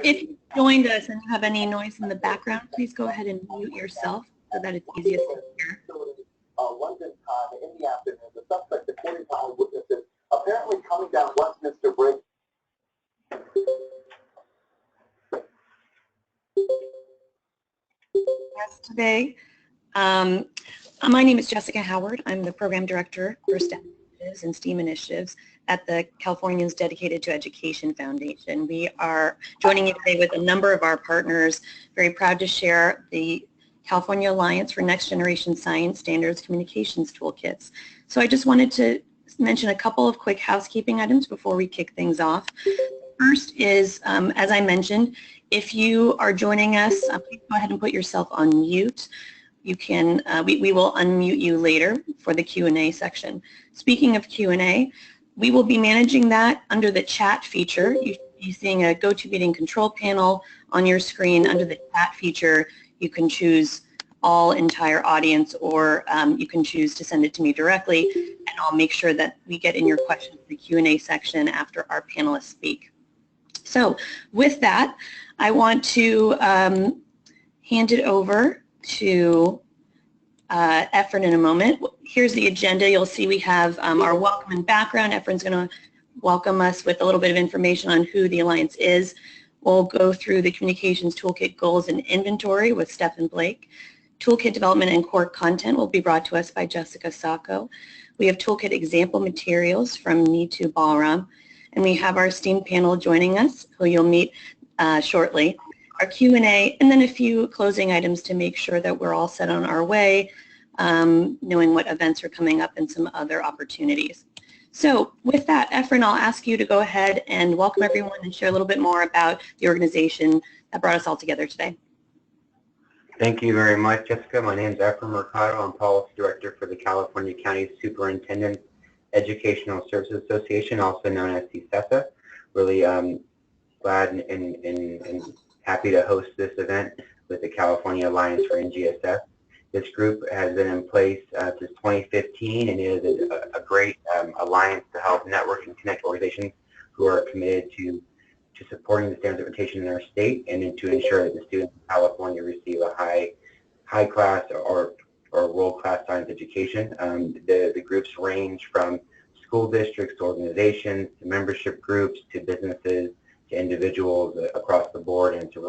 If you joined us and have any noise in the background, please go ahead and mute yourself so that it's easiest to hear. London time in the afternoon, the suspect, according to eyewitnesses, apparently coming down Westminster Bridge. Today, my name is Jessica Howard. I'm the Program Director for STEM Initiatives and STEAM Initiatives at the Californians Dedicated to Education Foundation. We are joining you today with a number of our partners, very proud to share the California Alliance for Next Generation Science Standards Communications Toolkits. So I just wanted to mention a couple of quick housekeeping items before we kick things off. First is, as I mentioned, if you are joining us, please go ahead and put yourself on mute. You can, we will unmute you later for the Q&A section. Speaking of Q&A, we will be managing that under the chat feature. You should be seeing a GoToMeeting control panel on your screen. Under the chat feature, you can choose all entire audience, or you can choose to send it to me directly, and I'll make sure that we get in your questions in the Q&A section after our panelists speak. So with that, I want to hand it over to Efren in a moment. Here's the agenda. You'll see we have our welcome and background. Efren's going to welcome us with a little bit of information on who the Alliance is. We'll go through the Communications Toolkit Goals and Inventory with Stephan Blake. Toolkit Development and Core Content will be brought to us by Jessica Sacco. We have Toolkit Example Materials from Neetu Balram. And we have our STEAM panel joining us, who you'll meet shortly. Our Q&A, and then a few closing items to make sure that we're all set on our way, knowing what events are coming up and some other opportunities. So with that, Efren, I'll ask you to go ahead and welcome everyone and share a little bit more about the organization that brought us all together today. Thank you very much, Jessica. My name is Efren Mercado. I'm Policy Director for the California County Superintendent Educational Services Association, also known as CSESA. Really glad and happy to host this event with the California Alliance for NGSS. This group has been in place since 2015 and is a great alliance to help network and connect organizations who are committed to supporting the standards of education in our state and to ensure that the students in California receive a high class or world-class science education. The groups range from school districts to organizations to membership groups to businesses to individuals across the board, and it's a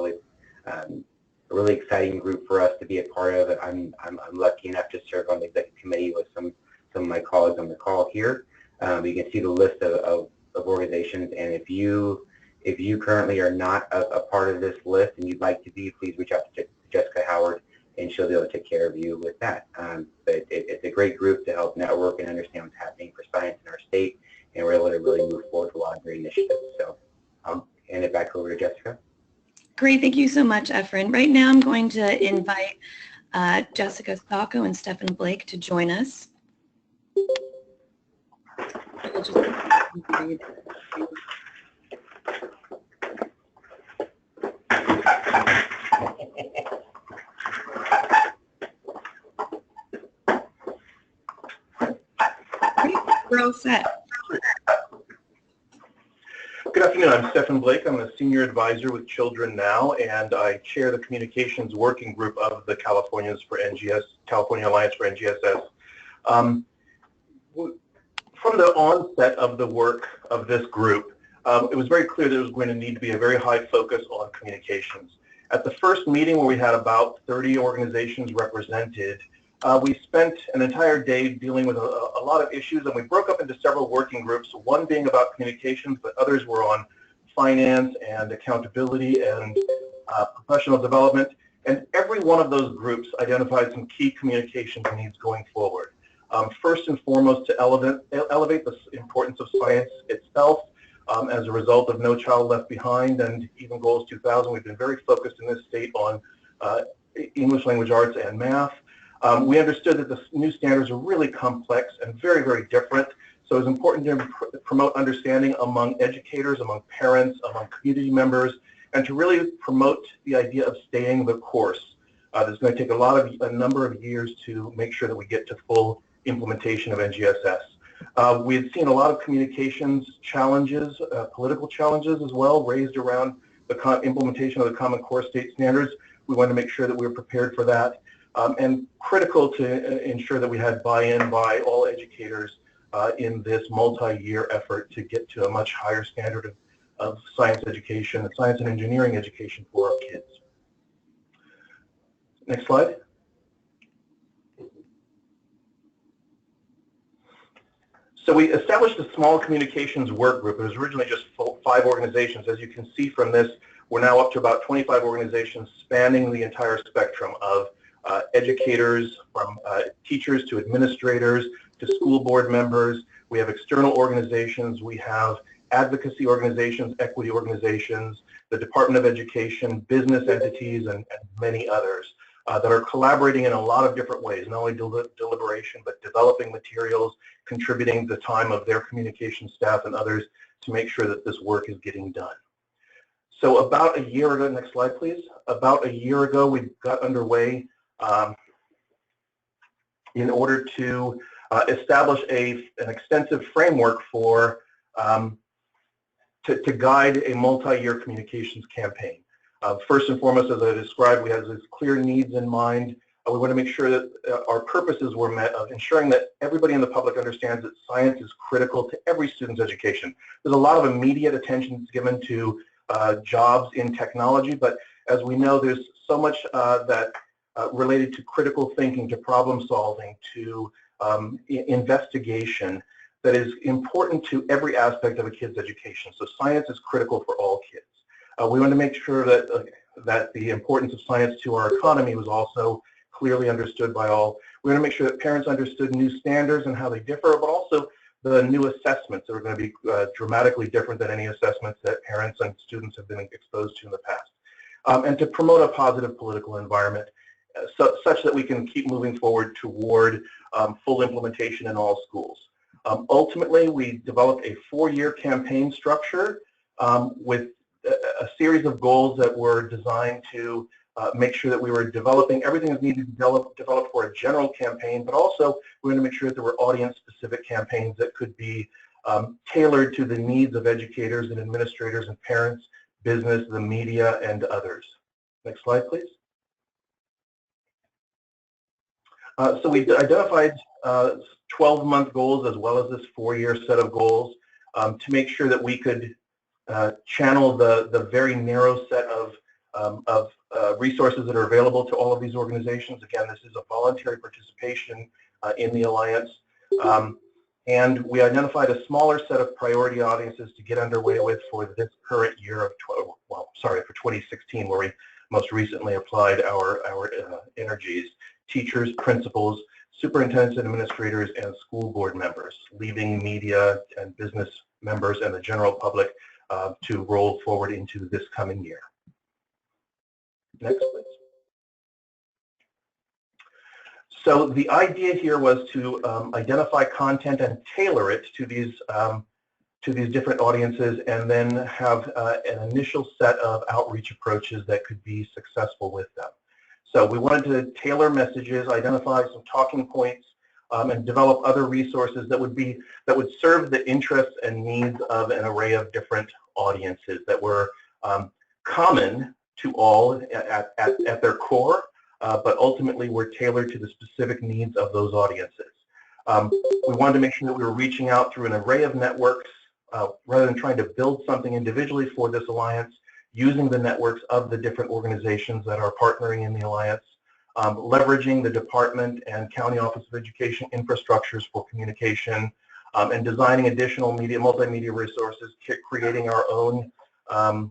really exciting group for us to be a part of. I'm lucky enough to serve on the executive committee with some of my colleagues on the call here. You can see the list of organizations, and if you currently are not a part of this list and you'd like to be, please reach out to Jessica Howard and she'll be able to take care of you with that. But it's a great group to help network and understand what's happening for science in our state, and we're able to really move forward with a lot of great initiatives. So I'll hand it back over to Jessica. Great, thank you so much, Efren. Right now I'm going to invite Jessica Sacco and Stephan Blake to join us. We're all set. Good afternoon. I'm Stephan Blake. I'm a senior advisor with Children Now, and I chair the communications working group of the California Alliance for NGSS. From the onset of the work of this group, it was very clear that there was going to need to be a very high focus on communications. At the first meeting, where we had about 30 organizations represented, we spent an entire day dealing with a lot of issues, and we broke up into several working groups, one being about communications, but others were on finance and accountability and professional development. And every one of those groups identified some key communications needs going forward. First and foremost, to elevate the importance of science itself. As a result of No Child Left Behind and even Goals 2000, we've been very focused in this state on English language arts and math. We understood that the new standards are really complex and very, very different. So it's important to promote understanding among educators, among parents, among community members, and to really promote the idea of staying the course. It's going to take a number of years to make sure that we get to full implementation of NGSS. We had seen a lot of communications challenges, political challenges as well, raised around the implementation of the Common Core State Standards. We wanted to make sure that we were prepared for that, and critical to ensure that we had buy-in by all educators in this multi-year effort to get to a much higher standard of science education, science and engineering education for our kids. Next slide. So we established a small communications work group. It was originally just 5 organizations. As you can see from this, we're now up to about 25 organizations spanning the entire spectrum of educators, from teachers to administrators to school board members. We have external organizations. We have advocacy organizations, equity organizations, the Department of Education, business entities, and many others that are collaborating in a lot of different ways, not only deliberation, but developing materials, contributing the time of their communication staff and others to make sure that this work is getting done. So about a year ago, next slide please, about a year ago we got underway in order to establish an extensive framework for to guide a multi-year communications campaign. First and foremost, as I described, we had these clear needs in mind. We want to make sure that our purposes were met of ensuring that everybody in the public understands that science is critical to every student's education. There's a lot of immediate attention given to jobs in technology, but as we know, there's so much that related to critical thinking, to problem solving, to investigation that is important to every aspect of a kid's education. So science is critical for all kids. We want to make sure that that the importance of science to our economy was also clearly understood by all. We want to make sure that parents understood new standards and how they differ, but also the new assessments that are going to be dramatically different than any assessments that parents and students have been exposed to in the past. And to promote a positive political environment such that we can keep moving forward toward full implementation in all schools. Ultimately, we developed a 4-year campaign structure with a series of goals that were designed to make sure that we were developing everything that needed to be developed for a general campaign, but also we wanted to make sure that there were audience-specific campaigns that could be tailored to the needs of educators and administrators and parents, business, the media, and others. Next slide, please. So we identified 12-month goals as well as this 4-year set of goals to make sure that we could channel the very narrow set of resources that are available to all of these organizations. Again, this is a voluntary participation in the Alliance. And we identified a smaller set of priority audiences to get underway with for this current year of, for 2016, where we most recently applied our energies. Teachers, principals, superintendents and administrators, and school board members, leaving media and business members and the general public to roll forward into this coming year. Next, please. So the idea here was to identify content and tailor it to these different audiences, and then have an initial set of outreach approaches that could be successful with them. So we wanted to tailor messages, identify some talking points, and develop other resources that would serve the interests and needs of an array of different audiences that were common to all at their core, but ultimately were tailored to the specific needs of those audiences. We wanted to make sure that we were reaching out through an array of networks rather than trying to build something individually for this Alliance, using the networks of the different organizations that are partnering in the Alliance, leveraging the Department and County Office of Education infrastructures for communication, and designing additional multimedia resources, creating our own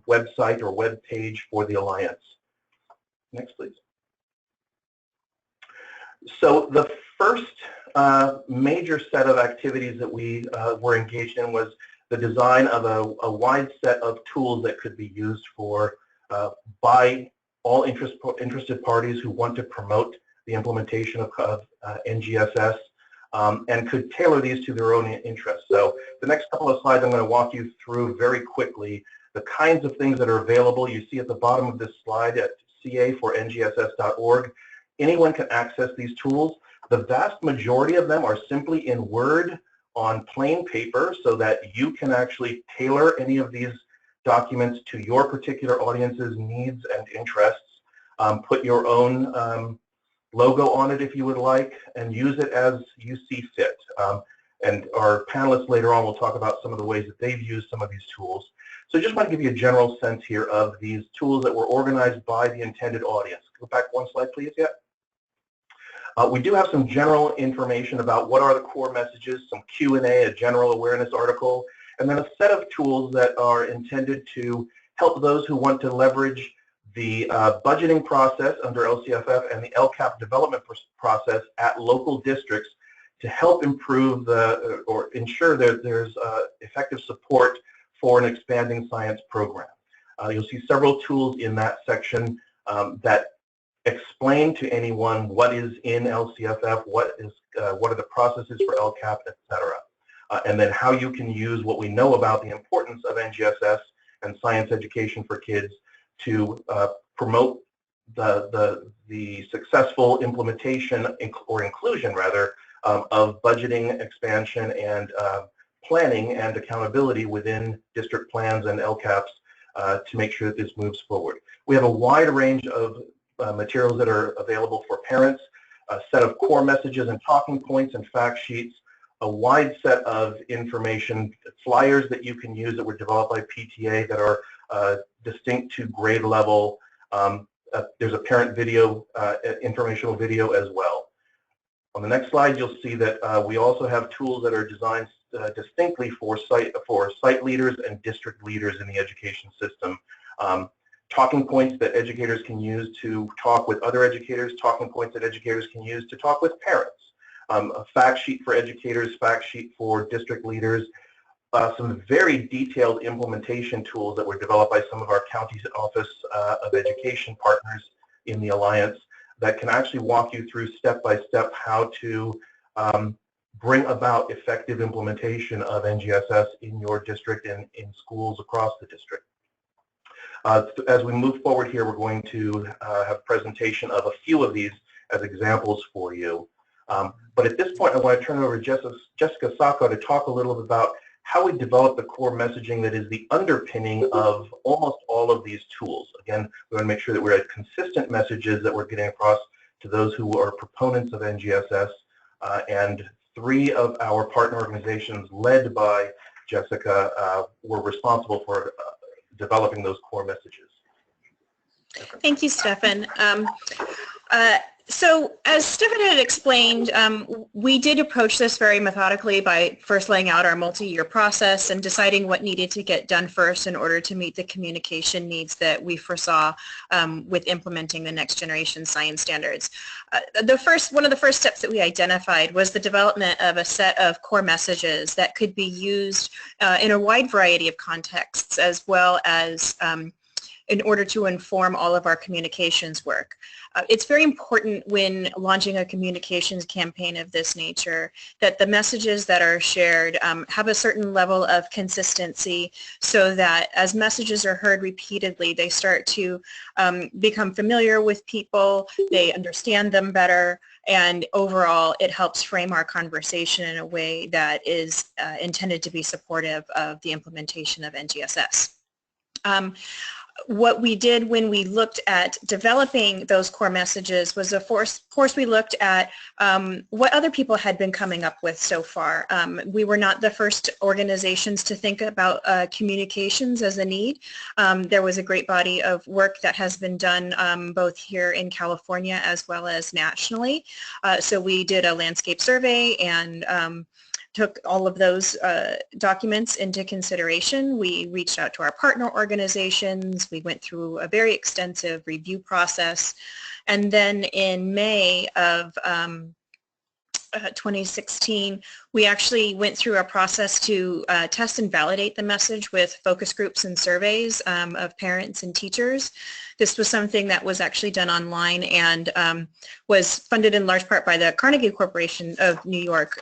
website or web page for the Alliance. Next, please. So the first major set of activities that we were engaged in was the design of a wide set of tools that could be used for by all interested parties who want to promote the implementation of NGSS, and could tailor these to their own interests. So the next couple of slides I'm going to walk you through very quickly the kinds of things that are available. You see at the bottom of this slide at CA4NGSS.org. Anyone can access these tools. The vast majority of them are simply in Word on plain paper so that you can actually tailor any of these documents to your particular audience's needs and interests. Put your own logo on it if you would like, and use it as you see fit. And our panelists later on will talk about some of the ways that they've used some of these tools. So I just want to give you a general sense here of these tools that were organized by the intended audience. Go back one slide, please. Yeah. We do have some general information about what are the core messages, some Q&A, a general awareness article, and then a set of tools that are intended to help those who want to leverage the budgeting process under LCFF and the LCAP development process at local districts to help improve or ensure that there's effective support for an expanding science program. You'll see several tools in that section that explain to anyone what is in LCFF, what are the processes for LCAP, etc. And then how you can use what we know about the importance of NGSS and science education for kids to promote the successful implementation or inclusion, rather, of budgeting expansion and planning and accountability within district plans and LCAPs to make sure that this moves forward. We have a wide range of materials that are available for parents, a set of core messages and talking points and fact sheets, a wide set of information, flyers that you can use that were developed by PTA that are distinct to grade level. There's a parent video, informational video as well. On the next slide, you'll see that we also have tools that are designed distinctly for site leaders and district leaders in the education system. Talking points that educators can use to talk with other educators, talking points that educators can use to talk with parents. A fact sheet for educators, fact sheet for district leaders, some very detailed implementation tools that were developed by some of our county office of education partners in the Alliance that can actually walk you through step by step how to bring about effective implementation of NGSS in your district and in schools across the district. As we move forward here, we're going to have presentation of a few of these as examples for you. But at this point, I want to turn it over to Jessica Sacco to talk a little bit about how we develop the core messaging that is the underpinning of almost all of these tools. Again, we want to make sure that we're at consistent messages that we're getting across to those who are proponents of NGSS, and 3 of our partner organizations led by Jessica were responsible for developing those core messages. Thank you, Stephan. So as Stephan had explained, we did approach this very methodically by first laying out our multi-year process and deciding what needed to get done first in order to meet the communication needs that we foresaw with implementing the next generation science standards. One of the first steps that we identified was the development of a set of core messages that could be used in a wide variety of contexts, as well as in order to inform all of our communications work. It's very important when launching a communications campaign of this nature that the messages that are shared have a certain level of consistency, so that as messages are heard repeatedly, they start to become familiar with people, they understand them better, and overall it helps frame our conversation in a way that is intended to be supportive of the implementation of NGSS. What we did when we looked at developing those core messages was, of course, we looked at what other people had been coming up with so far. We were not the first organizations to think about communications as a need. There was a great body of work that has been done both here in California as well as nationally. So we did a landscape survey and took all of those documents into consideration. We reached out to our partner organizations. We went through a very extensive review process. And then in May of 2016, we actually went through a process to test and validate the message with focus groups and surveys of parents and teachers. This was something that was actually done online and was funded in large part by the Carnegie Corporation of New York,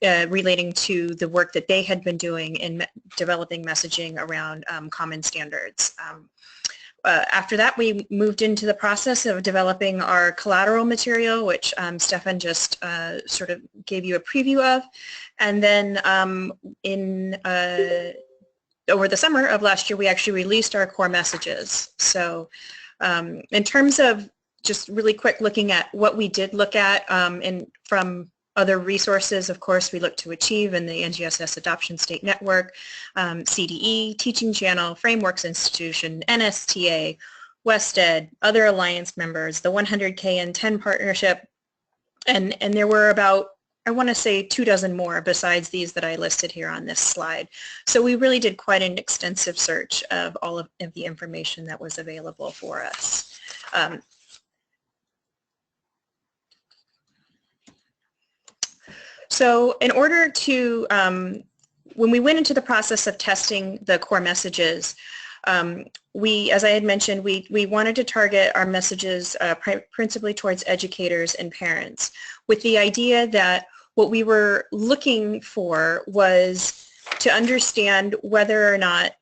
relating to the work that they had been doing in developing messaging around common standards. After that, we moved into the process of developing our collateral material, which Stephan just sort of gave you a preview of. And then over the summer of last year, we actually released our core messages. So in terms of just really quick looking at what we did look at from other resources, of course, we looked to Achieve and the NGSS Adoption State Network, CDE, Teaching Channel, Frameworks Institution, NSTA, WestEd, other Alliance members, the 100K and 10 partnership, and there were about, I want to say 24 more besides these that I listed here on this slide. So we really did quite an extensive search of all of the information that was available for us. So in order to, when we went into the process of testing the core messages, as I had mentioned, we wanted to target our messages principally towards educators and parents, with the idea that what we were looking for was to understand whether or not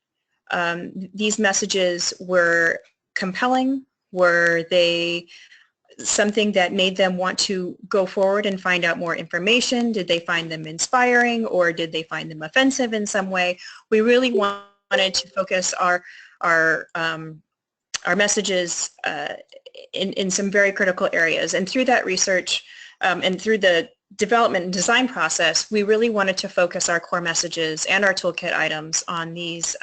these messages were compelling, were they something that made them want to go forward and find out more information? Did they find them inspiring, or did they find them offensive in some way? We really wanted to focus our messages in some very critical areas. And through that research and through the development and design process, we really wanted to focus our core messages and our toolkit items on these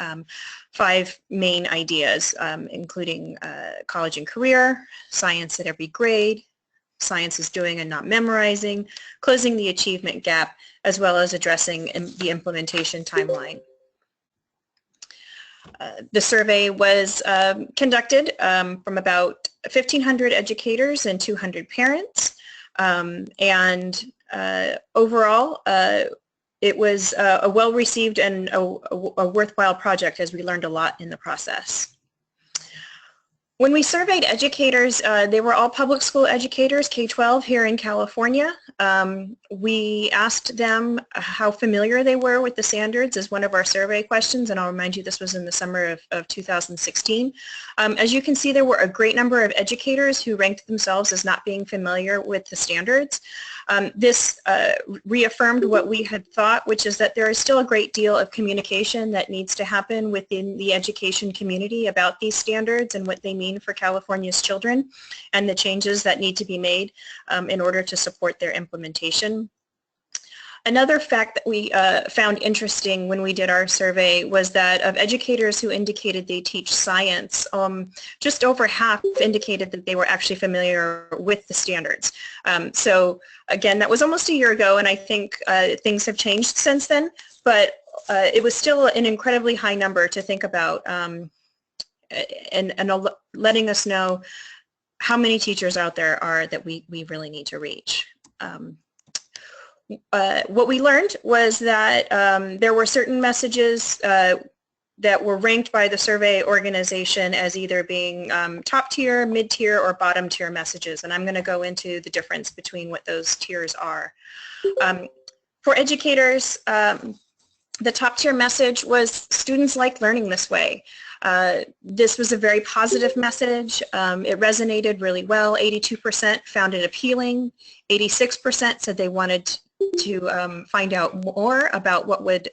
5 main ideas, including college and career, science at every grade, science is doing and not memorizing, closing the achievement gap, as well as addressing the implementation timeline. The survey was conducted from about 1,500 educators and 200 parents, and overall it was a well-received and a worthwhile project, as we learned a lot in the process. When we surveyed educators, they were all public school educators, K-12 here in California. We asked them how familiar they were with the standards as one of our survey questions, and I'll remind you this was in the summer of 2016. As you can see, there were a great number of educators who ranked themselves as not being familiar with the standards. This reaffirmed what we had thought, which is that there is still a great deal of communication that needs to happen within the education community about these standards and what they mean for California's children, and the changes that need to be made in order to support their implementation. Another fact that we found interesting when we did our survey was that of educators who indicated they teach science, just over half indicated that they were actually familiar with the standards. So again, that was almost a year ago, and I think things have changed since then, but it was still an incredibly high number to think about, and letting us know how many teachers out there are that we really need to reach. What we learned was that there were certain messages that were ranked by the survey organization as either being top tier, mid-tier, or bottom tier messages, and I'm going to go into the difference between what those tiers are. For educators, the top tier message was students like learning this way. This was a very positive message. It resonated really well. 82% found it appealing. 86% said they wanted to find out more about what would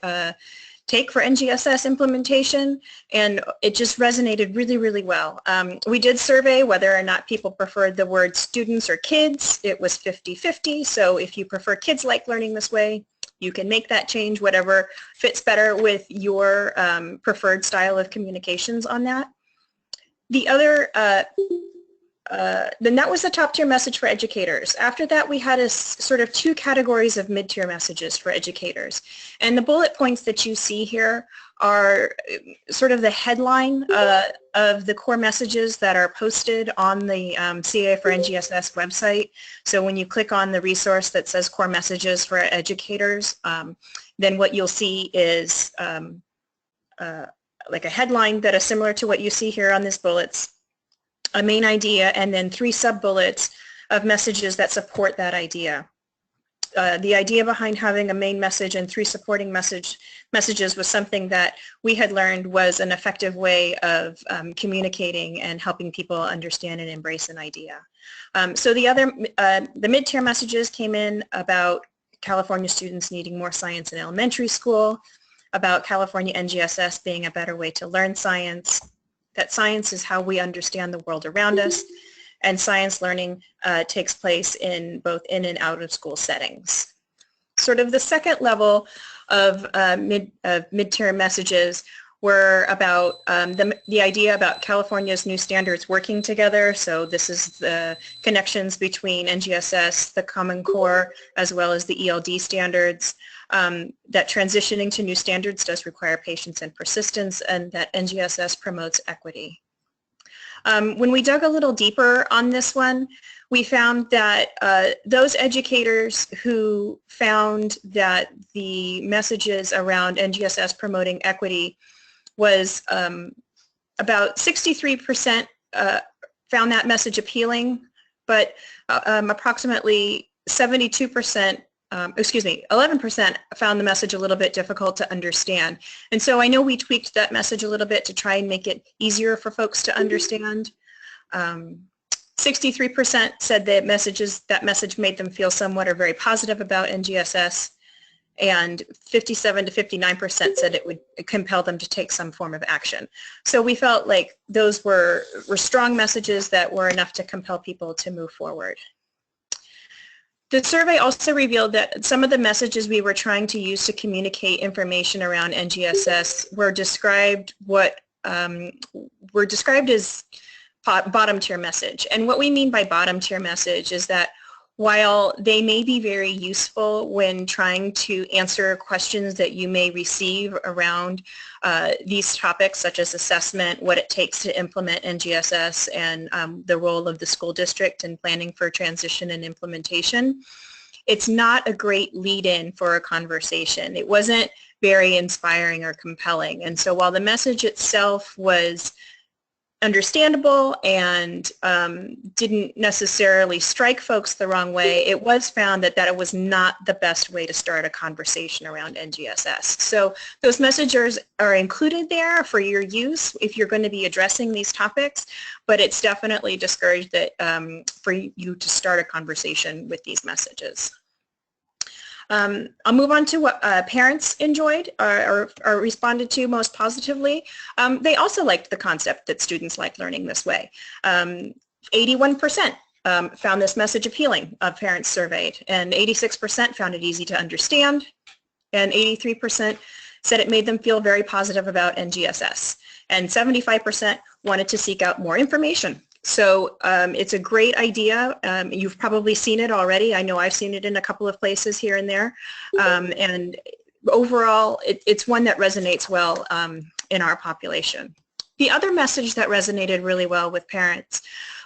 take for NGSS implementation, and it just resonated really, really well. We did survey whether or not people preferred the word students or kids. It was 50-50, so if you prefer kids like learning this way, you can make that change, whatever fits better with your preferred style of communications on that. The other, then that was the top tier message for educators. After that, we had a sort of 2 categories of mid-tier messages for educators. And the bullet points that you see here are sort of the headline of the core messages that are posted on the CA4NGSS website. So when you click on the resource that says core messages for educators, then what you'll see is like a headline that is similar to what you see here on these bullets, a main idea, and then 3 sub-bullets of messages that support that idea. the idea behind having a main message and 3 supporting messages was something that we had learned was an effective way of communicating and helping people understand and embrace an idea. So the mid-tier messages came in about California students needing more science in elementary school, about California NGSS being a better way to learn science, that science is how we understand the world around us, and science learning takes place in both in and out of school settings. Sort of the second level of mid-tier messages were about the idea about California's new standards working together. So this is the connections between NGSS, the Common Core, as well as the ELD standards, that transitioning to new standards does require patience and persistence, and that NGSS promotes equity. When we dug a little deeper on this one, we found that those educators who found that the messages around NGSS promoting equity was about 63% found that message appealing, but approximately 11% found the message a little bit difficult to understand. And so I know we tweaked that message a little bit to try and make it easier for folks to understand. 63% said that that message made them feel somewhat or very positive about NGSS, and 57 to 59% said it would compel them to take some form of action. So we felt like those were strong messages that were enough to compel people to move forward. The survey also revealed that some of the messages we were trying to use to communicate information around NGSS were described as bottom tier message. And what we mean by bottom tier message is that while they may be very useful when trying to answer questions that you may receive around these topics such as assessment, what it takes to implement NGSS, and the role of the school district in planning for transition and implementation, it's not a great lead-in for a conversation. It wasn't very inspiring or compelling. And so while the message itself was understandable and didn't necessarily strike folks the wrong way, it was found that it was not the best way to start a conversation around NGSS. So those messages are included there for your use if you're going to be addressing these topics, but it's definitely discouraged that for you to start a conversation with these messages. I'll move on to what parents enjoyed or responded to most positively. They also liked the concept that students like learning this way. 81% found this message appealing of parents surveyed, and 86% found it easy to understand, and 83% said it made them feel very positive about NGSS, and 75% wanted to seek out more information. So it's a great idea. You've probably seen it already. I know I've seen it in a couple of places here and there. And overall, it's one that resonates well in our population. The other message that resonated really well with parents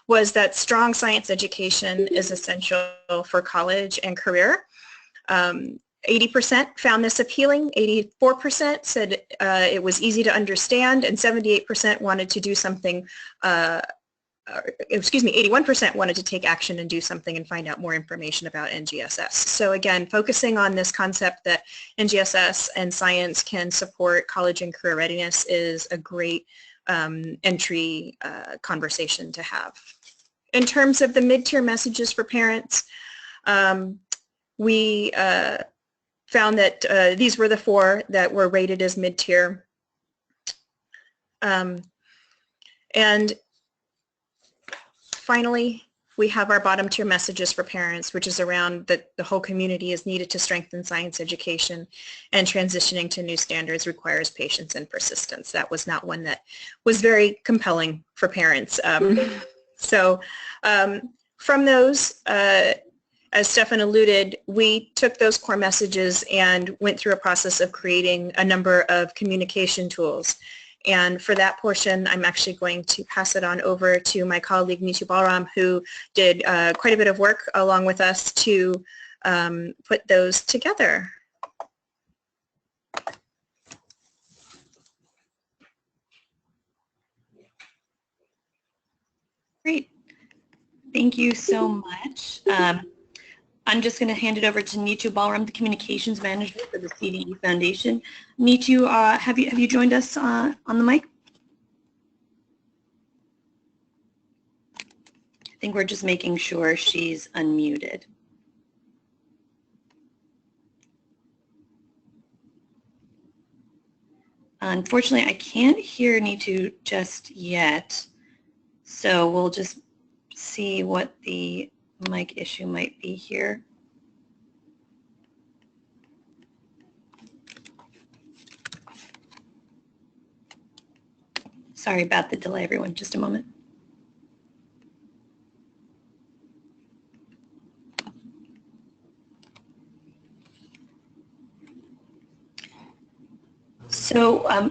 was that strong science education is essential for college and career. 80% found this appealing, 84% said it was easy to understand, and 78% wanted to do something 81% wanted to take action and do something and find out more information about NGSS. So again, focusing on this concept that NGSS and science can support college and career readiness is a great entry conversation to have. In terms of the mid-tier messages for parents, we found that these were the 4 that were rated as mid-tier. And finally, we have our bottom tier messages for parents, which is around that the whole community is needed to strengthen science education, and transitioning to new standards requires patience and persistence. That was not one that was very compelling for parents. From those, as Stephan alluded, we took those core messages and went through a process of creating a number of communication tools. And for that portion, I'm actually going to pass it on over to my colleague Neetu, who did quite a bit of work along with us to put those together. Great. Thank you so much. I'm just going to hand it over to Neetu Balram, the Communications Manager for the CDE Foundation. Neetu, have you joined us on the mic? I think we're just making sure she's unmuted. Unfortunately, I can't hear Neetu just yet, so we'll just see what the mic issue might be here. Sorry about the delay, everyone. Just a moment. So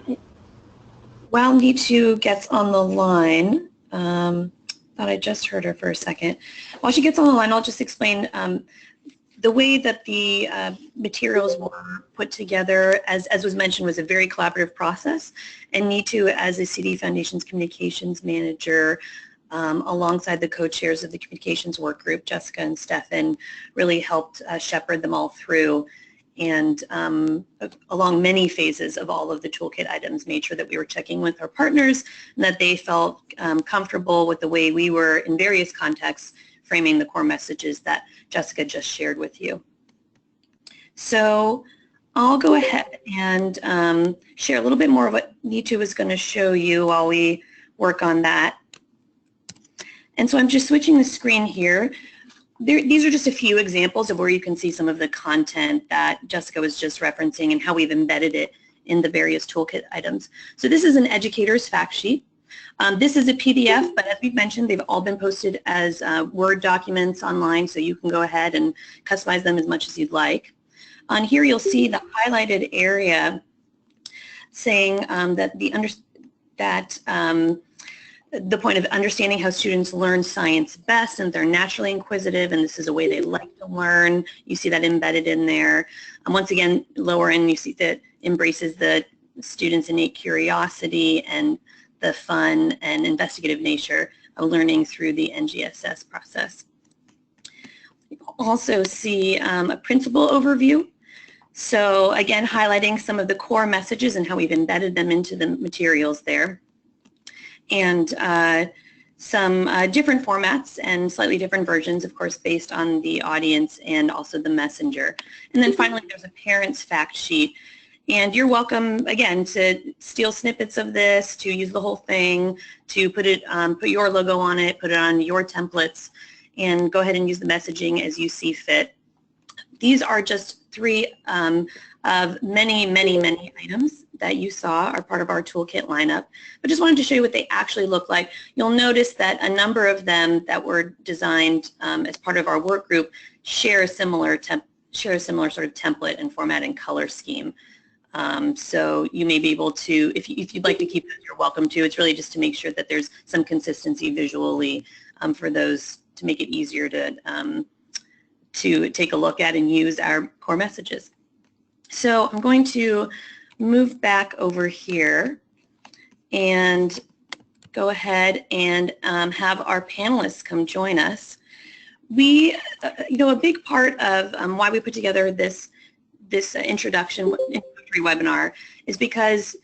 while Neetu gets on the line, thought I just heard her for a second. While she gets on the line, I'll just explain the way that the materials were put together, as was mentioned, was a very collaborative process. And Neetu, as a CDE Foundation's communications manager, alongside the co-chairs of the communications work group, Jessica and Stephan, really helped shepherd them all through, and along many phases of all of the toolkit items, made sure that we were checking with our partners and that they felt comfortable with the way we were, in various contexts, framing the core messages that Jessica just shared with you. So I'll go ahead and share a little bit more of what Neetu is going to show you while we work on that. And so I'm just switching the screen here. These are just a few examples of where you can see some of the content that Jessica was just referencing and how we've embedded it in the various toolkit items. So this is an educator's fact sheet. This is a PDF, but as we've mentioned, they've all been posted as Word documents online, so you can go ahead and customize them as much as you'd like. On here, you'll see the highlighted area saying the point of understanding how students learn science best, and they're naturally inquisitive, and this is a way they like to learn. You see that embedded in there. Once again, lower end, you see that embraces the students' innate curiosity and the fun and investigative nature of learning through the NGSS process. You also see a principal overview. So again, highlighting some of the core messages and how we've embedded them into the materials there. And some different formats and slightly different versions, of course, based on the audience and also the messenger. And then finally, there's a parent's fact sheet. And you're welcome, again, to steal snippets of this, to use the whole thing, to put your logo on it, put it on your templates, and go ahead and use the messaging as you see fit. These are just three of many, many, many items that you saw are part of our toolkit lineup. But just wanted to show you what they actually look like. You'll notice that a number of them that were designed as part of our work group share a similar sort of template and format and color scheme. So you may be able to, if you'd like to keep it, you're welcome to. It's really just to make sure that there's some consistency visually for those, to make it easier to take a look at and use our core messages. So I'm going to move back over here and go ahead and have our panelists come join us. We, a big part of why we put together this introductory webinar is because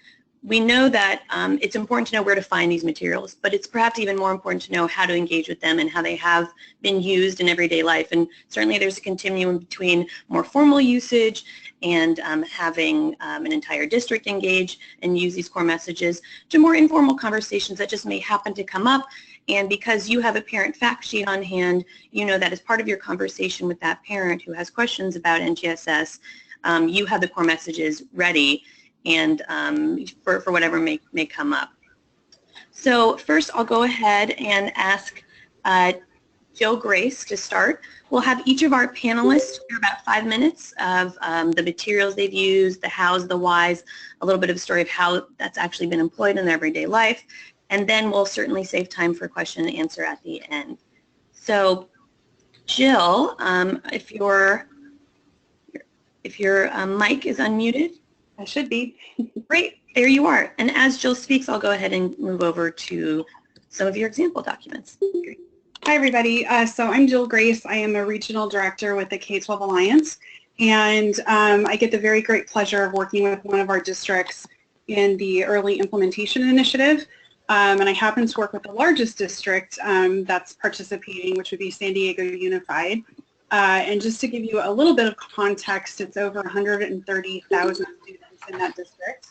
we know that it's important to know where to find these materials, but it's perhaps even more important to know how to engage with them and how they have been used in everyday life. And certainly there's a continuum between more formal usage and having an entire district engage and use these core messages, to more informal conversations that just may happen to come up. And because you have a parent fact sheet on hand, you know that as part of your conversation with that parent who has questions about NGSS, you have the core messages ready and for whatever may come up. So first I'll go ahead and ask Jill Grace to start. We'll have each of our panelists share about 5 minutes of the materials they've used, the hows, the whys, a little bit of a story of how that's actually been employed in their everyday life, and then we'll certainly save time for question and answer at the end. So Jill, if your mic is unmuted. I should be. Great, there you are. And as Jill speaks, I'll go ahead and move over to some of your example documents. Great. Hi, everybody. So I'm Jill Grace. I am a regional director with the K-12 Alliance, and I get the very great pleasure of working with one of our districts in the early implementation initiative. And I happen to work with the largest district that's participating, which would be San Diego Unified. And just to give you a little bit of context, it's over 130,000 students in that district.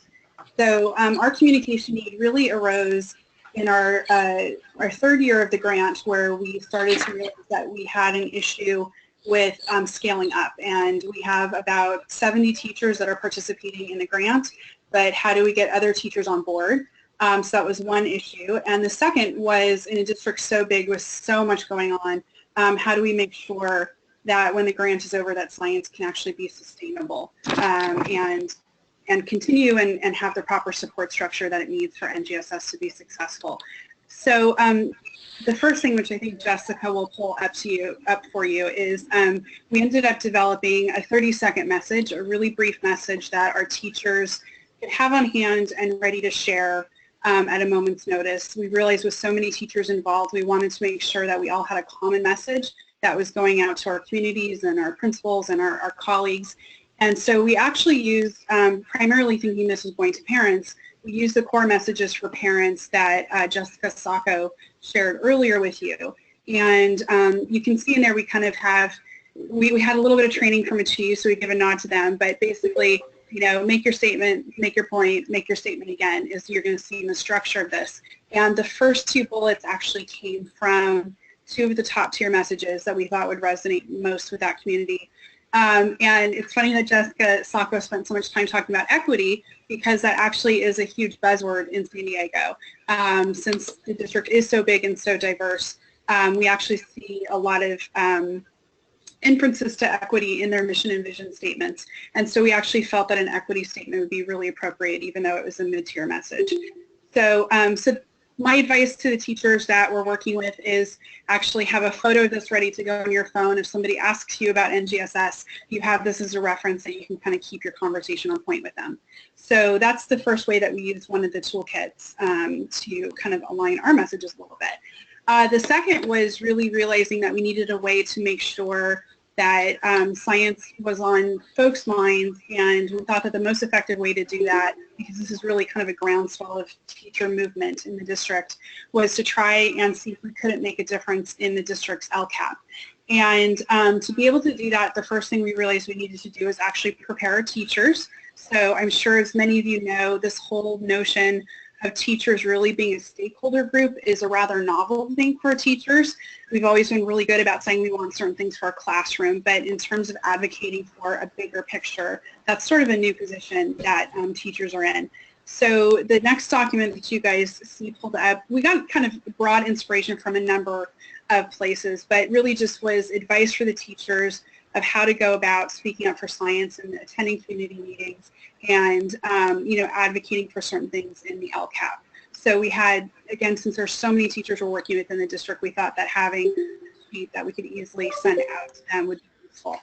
So our communication need really arose in our third year of the grant, where we started to realize that we had an issue with scaling up. And we have about 70 teachers that are participating in the grant, but how do we get other teachers on board? So that was one issue. And the second was, in a district so big with so much going on, how do we make sure that when the grant is over, that science can actually be sustainable and continue and have the proper support structure that it needs for NGSS to be successful. So the first thing, which I think Jessica will pull up for you, is we ended up developing a 30-second message, a really brief message that our teachers could have on hand and ready to share at a moment's notice. We realized with so many teachers involved, we wanted to make sure that we all had a common message that was going out to our communities and our principals and our colleagues. And so we actually used, primarily thinking this was going to parents, we used the core messages for parents that Jessica Sacco shared earlier with you. And you can see in there we kind of have, we had a little bit of training from a chief, so we give a nod to them, but basically, you know, make your statement, make your point, make your statement again, is you're going to see in the structure of this. And the first two bullets actually came from two of the top tier messages that we thought would resonate most with that community. And it's funny that Jessica Sacco spent so much time talking about equity, because that actually is a huge buzzword in San Diego. Since the district is so big and so diverse, we actually see a lot of inferences to equity in their mission and vision statements. And so we actually felt that an equity statement would be really appropriate, even though it was a mid-tier message. So, my advice to the teachers that we're working with is actually have a photo of this ready to go on your phone. If somebody asks you about NGSS, you have this as a reference that you can kind of keep your conversation on point with them. So that's the first way that we use one of the toolkits to kind of align our messages a little bit. The second was really realizing that we needed a way to make sure that science was on folks' minds, and we thought that the most effective way to do that, because this is really kind of a groundswell of teacher movement in the district, was to try and see if we couldn't make a difference in the district's LCAP. And to be able to do that, the first thing we realized we needed to do is actually prepare our teachers. So I'm sure, as many of you know, this whole notion of teachers really being a stakeholder group is a rather novel thing for teachers. We've always been really good about saying we want certain things for our classroom, but in terms of advocating for a bigger picture, that's sort of a new position that teachers are in. So the next document that you guys see pulled up, we got kind of broad inspiration from a number of places, but really just was advice for the teachers of how to go about speaking up for science and attending community meetings and, you know, advocating for certain things in the LCAP. So we had, again, since there's so many teachers we're working with in the district, we thought that having a sheet that we could easily send out to them would be useful.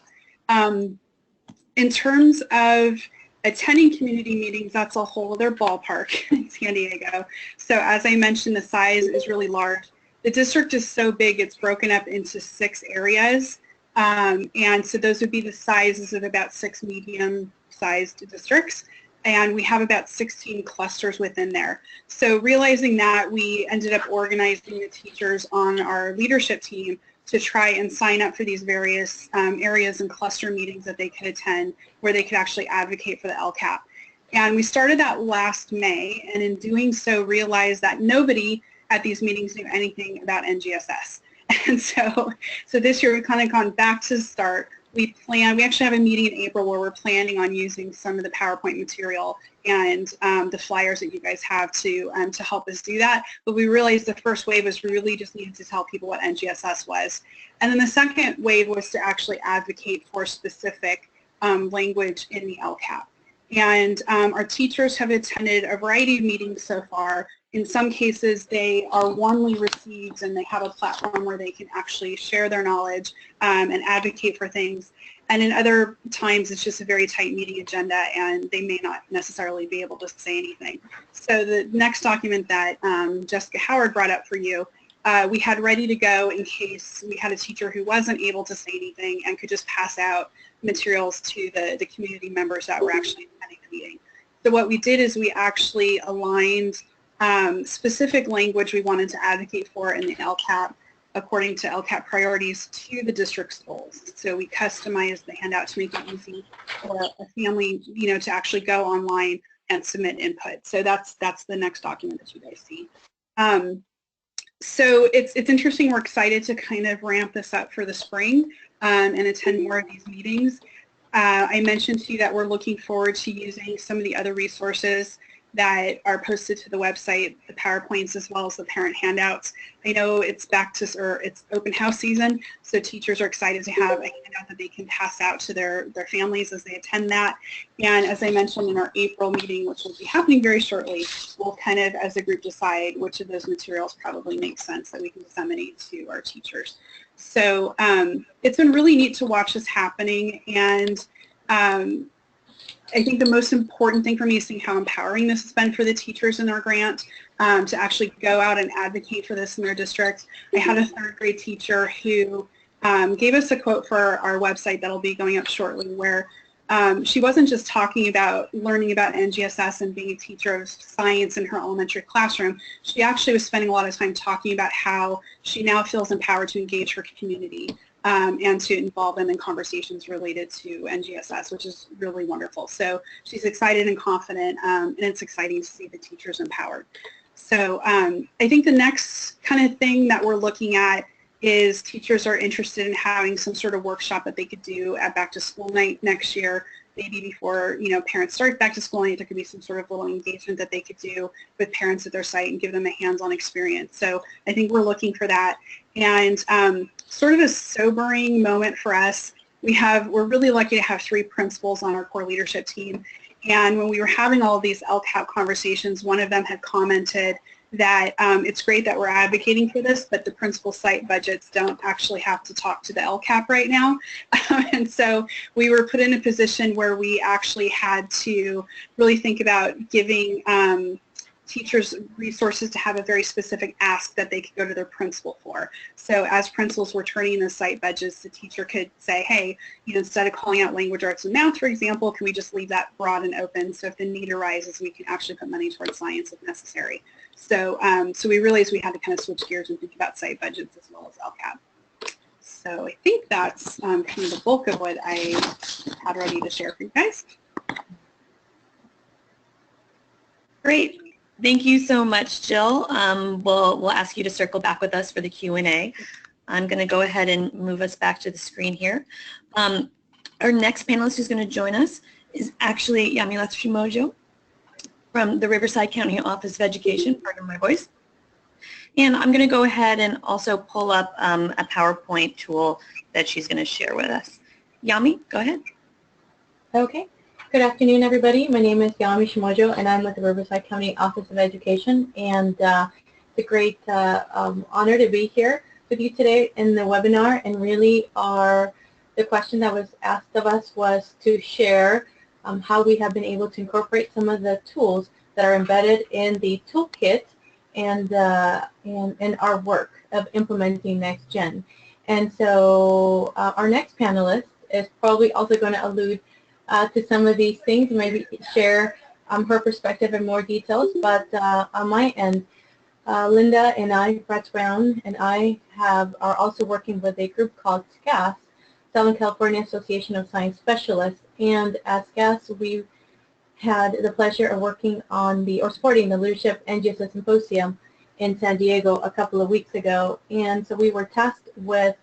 In terms of attending community meetings, that's a whole other ballpark in San Diego. So as I mentioned, the size is really large. The district is so big, it's broken up into 6 areas. And so those would be the sizes of about 6 medium-sized districts, and we have about 16 clusters within there. So realizing that, we ended up organizing the teachers on our leadership team to try and sign up for these various areas and cluster meetings that they could attend, where they could actually advocate for the LCAP. And we started that last May, and in doing so realized that nobody at these meetings knew anything about NGSS. And so this year we've kind of gone back to the start. We actually have a meeting in April where we're planning on using some of the PowerPoint material and the flyers that you guys have to help us do that. But we realized the first wave was we really just needed to tell people what NGSS was. And then the second wave was to actually advocate for specific language in the LCAP. And our teachers have attended a variety of meetings so far. In some cases, they are warmly received and they have a platform where they can actually share their knowledge and advocate for things. And in other times, it's just a very tight meeting agenda and they may not necessarily be able to say anything. So the next document that Jessica Howard brought up for you we had ready to go in case we had a teacher who wasn't able to say anything and could just pass out materials to the community members that were actually attending the meeting. So what we did is we actually aligned specific language we wanted to advocate for in the LCAP according to LCAP priorities to the district's goals. So we customized the handout to make it easy for a family, to actually go online and submit input. So that's the next document that you guys see. So it's interesting. We're excited to kind of ramp this up for the spring and attend more of these meetings. I mentioned to you that we're looking forward to using some of the other resources that are posted to the website, the PowerPoints as well as the parent handouts. I know it's it's open house season, so teachers are excited to have a handout that they can pass out to their families as they attend that. And as I mentioned in our April meeting, which will be happening very shortly, we'll kind of, as a group, decide which of those materials probably makes sense that we can disseminate to our teachers. So it's been really neat to watch this happening, and I think the most important thing for me is seeing how empowering this has been for the teachers in our grant to actually go out and advocate for this in their district. I had a third grade teacher who gave us a quote for our website that'll be going up shortly, where she wasn't just talking about learning about NGSS and being a teacher of science in her elementary classroom. She actually was spending a lot of time talking about how she now feels empowered to engage her community and to involve them in conversations related to NGSS, which is really wonderful. So she's excited and confident, and it's exciting to see the teachers empowered. So I think the next kind of thing that we're looking at is teachers are interested in having some sort of workshop that they could do at back to school night next year, maybe before parents start back to school night. There could be some sort of little engagement that they could do with parents at their site and give them a hands-on experience. So I think we're looking for that. And sort of a sobering moment for us, we're really lucky to have 3 principals on our core leadership team. And when we were having all of these LCAP conversations, one of them had commented that it's great that we're advocating for this, but the principal site budgets don't actually have to talk to the LCAP right now. And so we were put in a position where we actually had to really think about giving teachers resources to have a very specific ask that they could go to their principal for. So as principals were turning in the site budgets, the teacher could say, hey, instead of calling out language arts and math, for example, can we just leave that broad and open, so if the need arises, we can actually put money towards science if necessary. So so we realized we had to kind of switch gears and think about site budgets as well as LCAP. So I think that's kind of the bulk of what I had ready to share for you guys. Great. Thank you so much, Jill. We'll ask you to circle back with us for the Q&A. I'm going to go ahead and move us back to the screen here. Our next panelist who's going to join us is actually Yamilat Mojo from the Riverside County Office of Education, pardon my voice. And I'm going to go ahead and also pull up a PowerPoint tool that she's going to share with us. Yami, go ahead. Okay. Good afternoon, everybody. My name is Hamish Mojo, and I'm with the Riverside County Office of Education. And it's a great honor to be here with you today in the webinar. And really, the question that was asked of us was to share how we have been able to incorporate some of the tools that are embedded in the toolkit and in our work of implementing Next Gen. And so our next panelist is probably also going to allude to some of these things, maybe share her perspective in more details. But on my end, Linda and I, Brett Brown, and I are also working with a group called SCAS, Southern California Association of Science Specialists. And at SCAS, we had the pleasure of working on supporting the Leadership NGSS Symposium in San Diego a couple of weeks ago. And so we were tasked with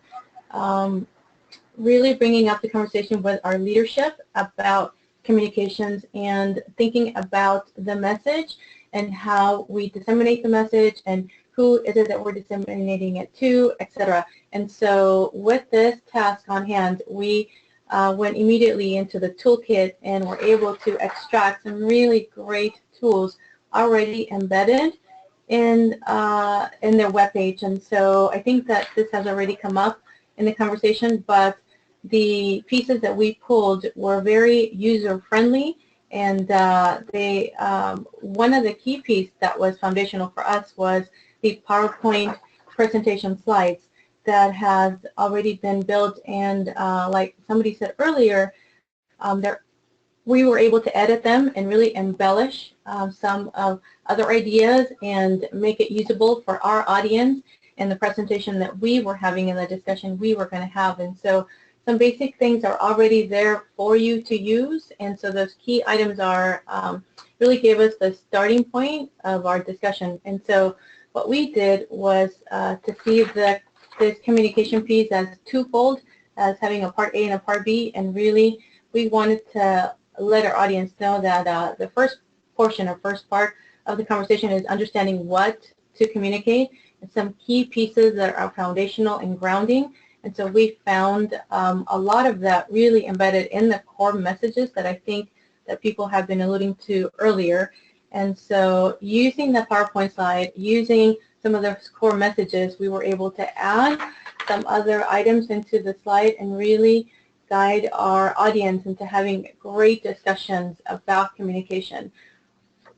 really bringing up the conversation with our leadership about communications and thinking about the message and how we disseminate the message and who is it that we're disseminating it to, etc. And so with this task on hand, we went immediately into the toolkit and were able to extract some really great tools already embedded in their webpage. And so I think that this has already come up in the conversation, but the pieces that we pulled were very user-friendly, and one of the key pieces that was foundational for us was the PowerPoint presentation slides that has already been built, and like somebody said earlier, we were able to edit them and really embellish some of other ideas and make it usable for our audience and the presentation that we were having in the discussion we were going to have. And so some basic things are already there for you to use, and so those key items are really gave us the starting point of our discussion. And so what we did was to see this communication piece as twofold, as having a part A and a part B, and really we wanted to let our audience know that the first portion or first part of the conversation is understanding what to communicate and some key pieces that are foundational and grounding. And so we found a lot of that really embedded in the core messages that I think that people have been alluding to earlier. And so using the PowerPoint slide, using some of those core messages, we were able to add some other items into the slide and really guide our audience into having great discussions about communication.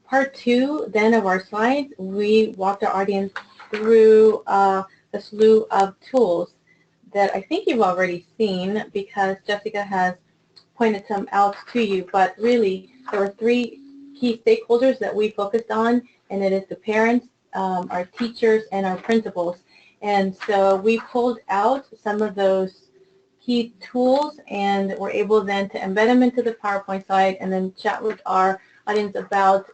Part 2 then of our slides, we walked our audience through a slew of tools that I think you've already seen because Jessica has pointed some out to you, but really there were 3 key stakeholders that we focused on, and it is the parents, our teachers, and our principals. And so we pulled out some of those key tools and were able then to embed them into the PowerPoint slide and then chat with our audience about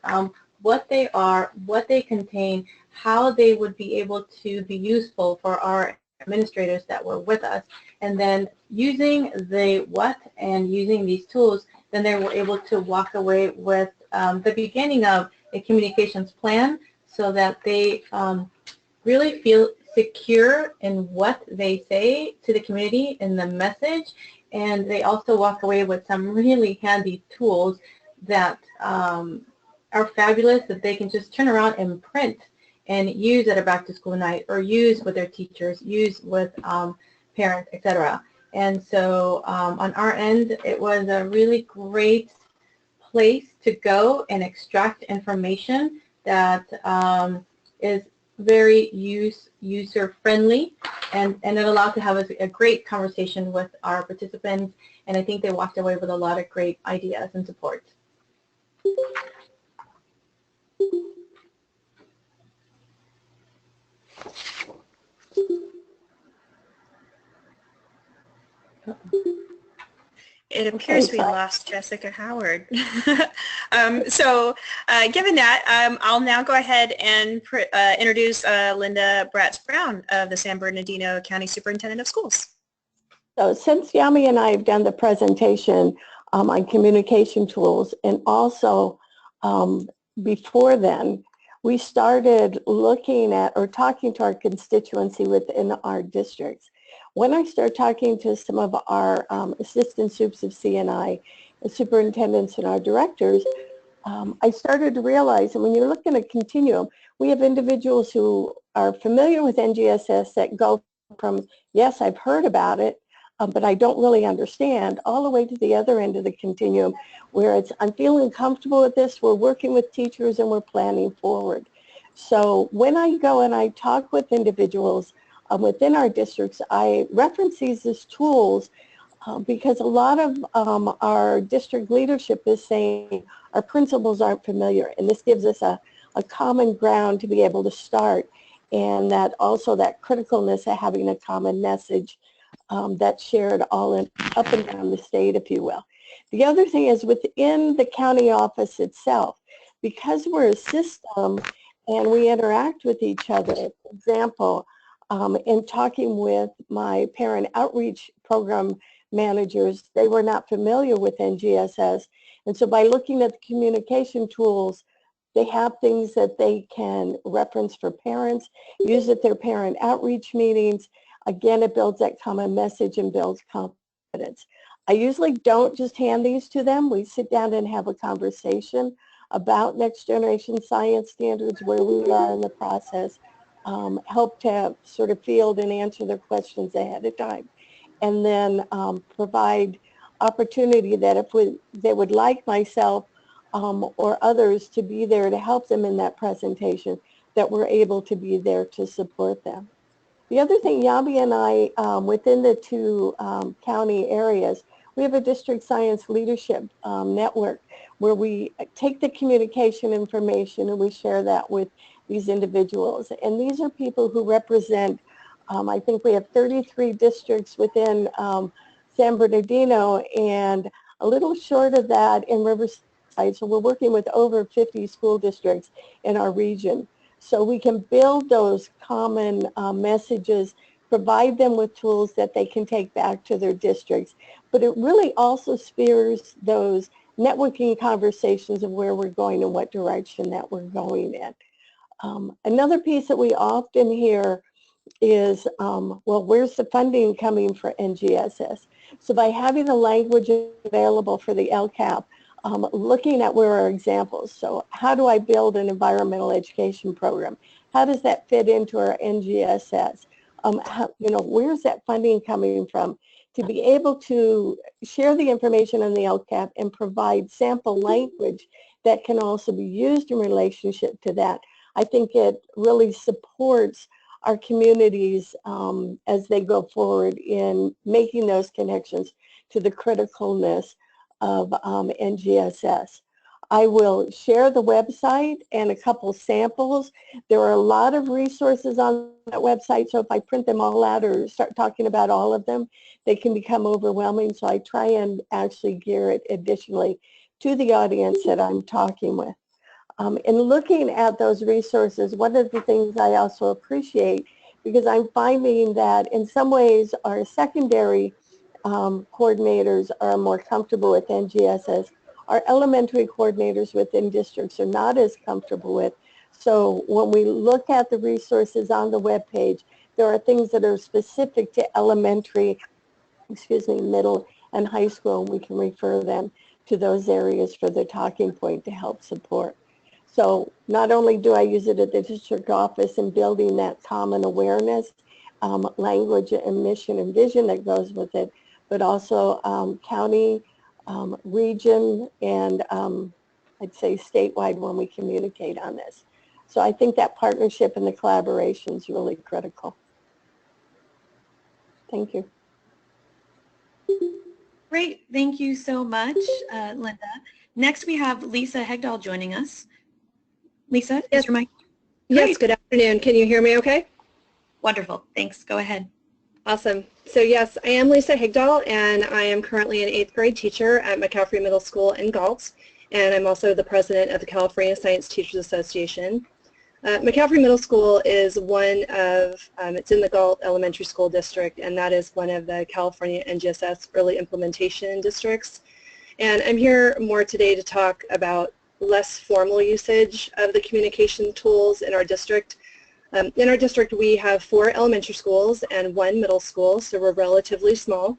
what they are, what they contain, how they would be able to be useful for our administrators that were with us. And then using the what and using these tools, then they were able to walk away with the beginning of a communications plan so that they really feel secure in what they say to the community in the message, and they also walk away with some really handy tools that are fabulous that they can just turn around and print and use at a back-to-school night or use with their teachers, use with parents, etc. And so on our end, it was a really great place to go and extract information that is very user-friendly, and it allowed to have a great conversation with our participants, and I think they walked away with a lot of great ideas and support. It appears we lost Jessica Howard. Given that, I'll now go ahead and introduce Linda Bratz-Brown of the San Bernardino County Superintendent of Schools. So since Yami and I have done the presentation on communication tools, and also before then, we started looking at or talking to our constituency within our districts. When I started talking to some of our assistant supes of CNI, the superintendents and our directors, I started to realize, and when you're looking at a continuum, we have individuals who are familiar with NGSS that go from, yes, I've heard about it, but I don't really understand, all the way to the other end of the continuum where it's, I'm feeling comfortable with this, we're working with teachers and we're planning forward. So when I go and I talk with individuals within our districts, I reference these as tools because a lot of our district leadership is saying our principals aren't familiar, and this gives us a common ground to be able to start, and that also that criticalness of having a common message that's shared all up and down the state, if you will. The other thing is within the county office itself, because we're a system and we interact with each other. For example, in talking with my parent outreach program managers, they were not familiar with NGSS. And so by looking at the communication tools, they have things that they can reference for parents, use at their parent outreach meetings. Again, it builds that common message and builds confidence. I usually don't just hand these to them. We sit down and have a conversation about next generation science standards, where we are in the process, help to sort of field and answer their questions ahead of time, and then provide opportunity that if they would like myself or others to be there to help them in that presentation, that we're able to be there to support them. The other thing, Yabi and I, within the two county areas, we have a district science leadership network where we take the communication information and we share that with these individuals. And these are people who represent, I think we have 33 districts within San Bernardino and a little short of that in Riverside. So we're working with over 50 school districts in our region. So we can build those common messages, provide them with tools that they can take back to their districts. But it really also spurs those networking conversations of where we're going and what direction that we're going in. Another piece that we often hear is, well, where's the funding coming for NGSS? So by having the language available for the LCAP, looking at where are examples. So how do I build an environmental education program? How does that fit into our NGSS? Where's that funding coming from? To be able to share the information on the LCAP and provide sample language that can also be used in relationship to that, I think it really supports our communities as they go forward in making those connections to the criticalness of NGSS. I will share the website and a couple samples. There are a lot of resources on that website, so if I print them all out or start talking about all of them, they can become overwhelming, so I try and actually gear it additionally to the audience that I'm talking with. In looking at those resources, one of the things I also appreciate, because I'm finding that in some ways our secondary coordinators are more comfortable with NGSS. Our elementary coordinators within districts are not as comfortable with. So when we look at the resources on the web page, there are things that are specific to elementary, middle and high school, and we can refer them to those areas for the talking point to help support. So not only do I use it at the district office in building that common awareness, language and mission and vision that goes with it, but also county, region, and I'd say statewide when we communicate on this. So I think that partnership and the collaboration is really critical. Thank you. Great. Thank you so much, Linda. Next, we have Lisa Hegdahl joining us. Lisa, is your mic? Yes, good afternoon. Can you hear me okay? Wonderful. Thanks. Go ahead. Awesome. So yes, I am Lisa Hegdahl, and I am currently an 8th grade teacher at McCaffrey Middle School in GALT, and I'm also the president of the California Science Teachers Association. McCaffrey Middle School is one of, it's in the GALT Elementary School District, and that is one of the California NGSS early implementation districts. And I'm here more today to talk about less formal usage of the communication tools in our district. In our district, we have 4 elementary schools and 1 middle school, so we're relatively small.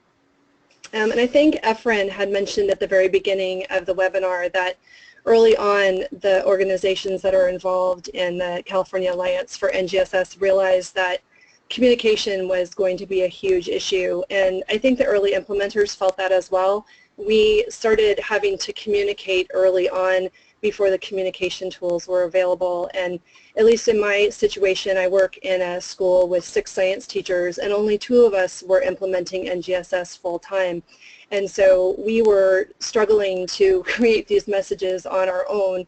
And I think Efren had mentioned at the very beginning of the webinar that early on, the organizations that are involved in the California Alliance for NGSS realized that communication was going to be a huge issue, and I think the early implementers felt that as well. We started having to communicate early on before the communication tools were available, and at least in my situation, I work in a school with 6 science teachers, and only 2 of us were implementing NGSS full-time. And so we were struggling to create these messages on our own.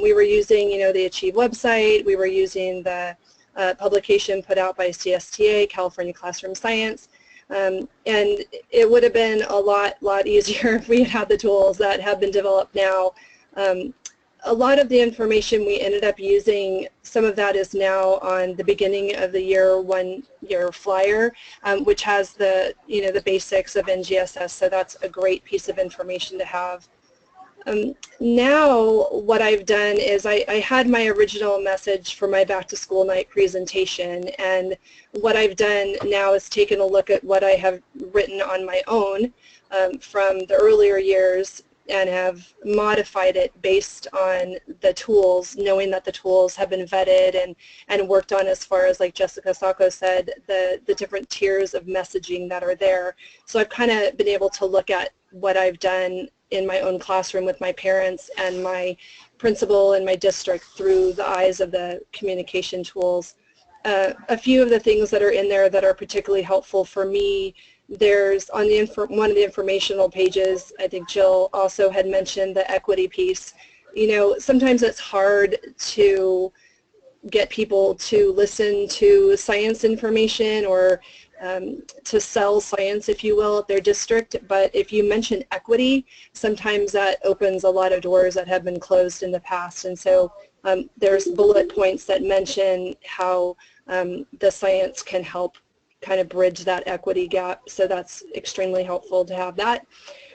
We were using, the Achieve website. We were using the publication put out by CSTA, California Classroom Science. And it would have been a lot easier if we had had the tools that have been developed now. A lot of the information we ended up using, some of that is now on the beginning of the year 1 year flyer, which has the, the basics of NGSS, so that's a great piece of information to have. Now what I've done is I had my original message for my back to school night presentation, and what I've done now is taken a look at what I have written on my own from the earlier years and have modified it based on the tools, knowing that the tools have been vetted and worked on as far as, like Jessica Sacco said, the different tiers of messaging that are there. So I've kind of been able to look at what I've done in my own classroom with my parents and my principal in my district through the eyes of the communication tools. a few of the things that are in there that are particularly helpful for me, there's on the one of the informational pages, I think Jill also had mentioned the equity piece. You know, sometimes it's hard to get people to listen to science information or to sell science, if you will, at their district. But if you mention equity, sometimes that opens a lot of doors that have been closed in the past. And so there's bullet points that mention how the science can help kind of bridge that equity gap. So that's extremely helpful to have that.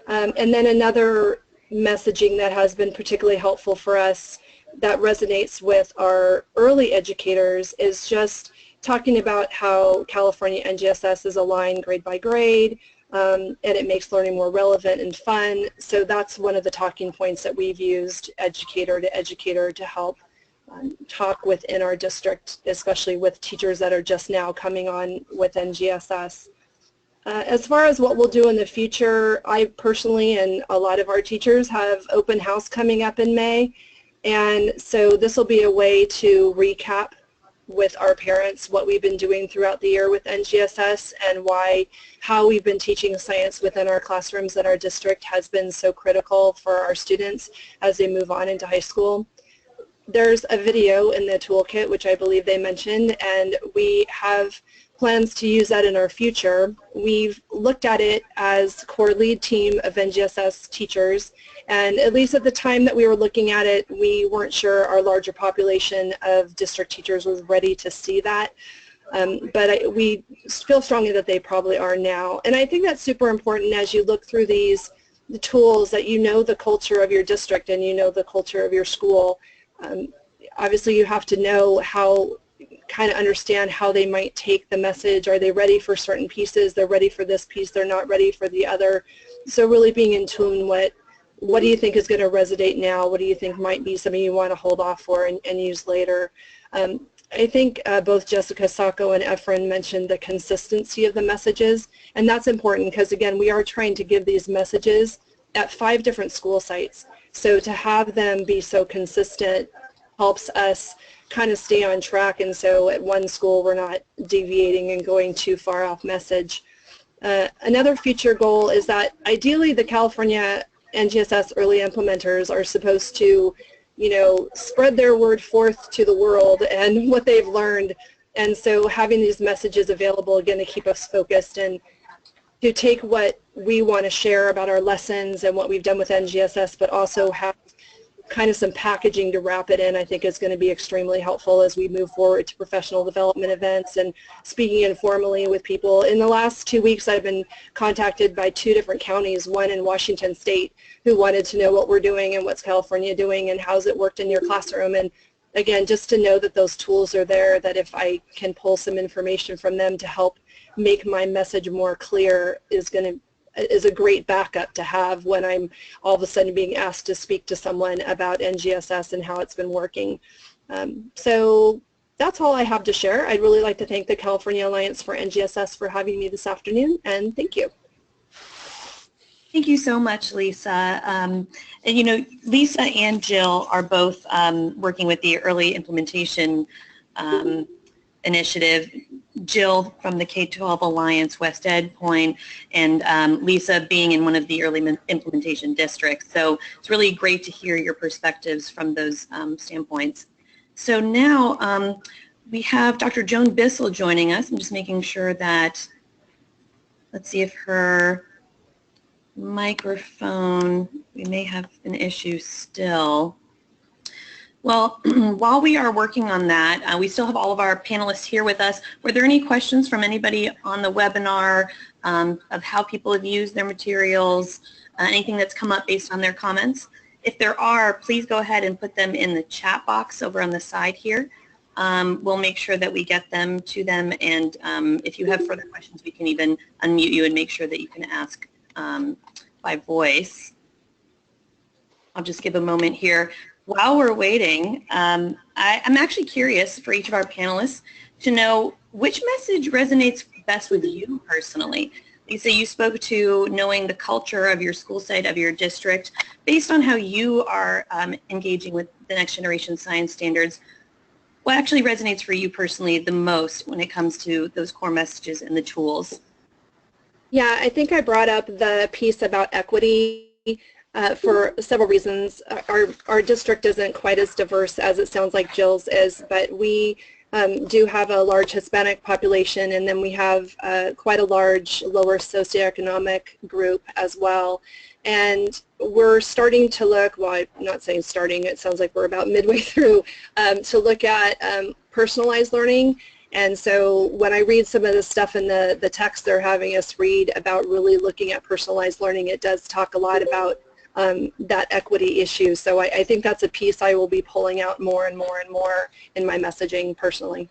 And then another messaging that has been particularly helpful for us that resonates with our early educators is just talking about how California NGSS is aligned grade by grade, and it makes learning more relevant and fun. So that's one of the talking points that we've used educator to educator to help talk within our district, especially with teachers that are just now coming on with NGSS. As far as what we'll do in the future, I personally and a lot of our teachers have open house coming up in May. And so this will be a way to recap with our parents what we've been doing throughout the year with NGSS and how we've been teaching science within our classrooms at our district has been so critical for our students as they move on into high school. There's a video in the toolkit, which I believe they mentioned, and we have plans to use that in our future. We've looked at it as core lead team of NGSS teachers, and at least at the time that we were looking at it, we weren't sure our larger population of district teachers was ready to see that. But we feel strongly that they probably are now. And I think that's super important as you look through the tools, that you know the culture of your district and you know the culture of your school. Obviously you have to know kind of understand how they might take the message. Are they ready for certain pieces? They're ready for this piece, they're not ready for the other. So really being in tune what do you think is going to resonate now? What do you think might be something you want to hold off for and use later? I think both Jessica Sacco and Efren mentioned the consistency of the messages, and that's important because again we are trying to give these messages at 5 different school sites. So to have them be so consistent helps us kind of stay on track, and so at one school we're not deviating and going too far off message. Another future goal is that ideally the California NGSS early implementers are supposed to, you know, spread their word forth to the world and what they've learned, and so having these messages available again to keep us focused and to take what we want to share about our lessons and what we've done with NGSS, but also have kind of some packaging to wrap it in, I think is going to be extremely helpful as we move forward to professional development events and speaking informally with people. In the last 2 weeks, I've been contacted by 2 different counties, one in Washington State, who wanted to know what we're doing and what's California doing and how's it worked in your classroom. And again, just to know that those tools are there, that if I can pull some information from them to help make my message more clear is a great backup to have when I'm all of a sudden being asked to speak to someone about NGSS and how it's been working. So that's all I have to share. I'd really like to thank the California Alliance for NGSS for having me this afternoon, and thank you. Thank you so much, Lisa. And you know, Lisa and Jill are both working with the Early Implementation Initiative. Jill from the K-12 Alliance West Ed Point, and Lisa being in one of the early implementation districts. So it's really great to hear your perspectives from those standpoints. So now we have Dr. Joan Bissell joining us. I'm just making sure that, let's see if her microphone, we may have an issue still. Well, while we are working on that, we still have all of our panelists here with us. Were there any questions from anybody on the webinar of how people have used their materials, anything that's come up based on their comments? If there are, please go ahead and put them in the chat box over on the side here. We'll make sure that we get them to them, and if you have further questions, we can even unmute you and make sure that you can ask by voice. I'll just give a moment here. While we're waiting, I'm actually curious for each of our panelists to know which message resonates best with you personally. Lisa, you spoke to knowing the culture of your school site, of your district. Based on how you are engaging with the next generation science standards, what actually resonates for you personally the most when it comes to those core messages and the tools? Yeah, I think I brought up the piece about equity for several reasons. Our district isn't quite as diverse as it sounds like Jill's is, but we do have a large Hispanic population, and then we have quite a large lower socioeconomic group as well. And we're starting to look, well, I'm not saying starting, it sounds like we're about midway through, to look at personalized learning. And so when I read some of the stuff in the text they're having us read about really looking at personalized learning, it does talk a lot about that equity issue. So I think that's a piece I will be pulling out more and more and more in my messaging personally.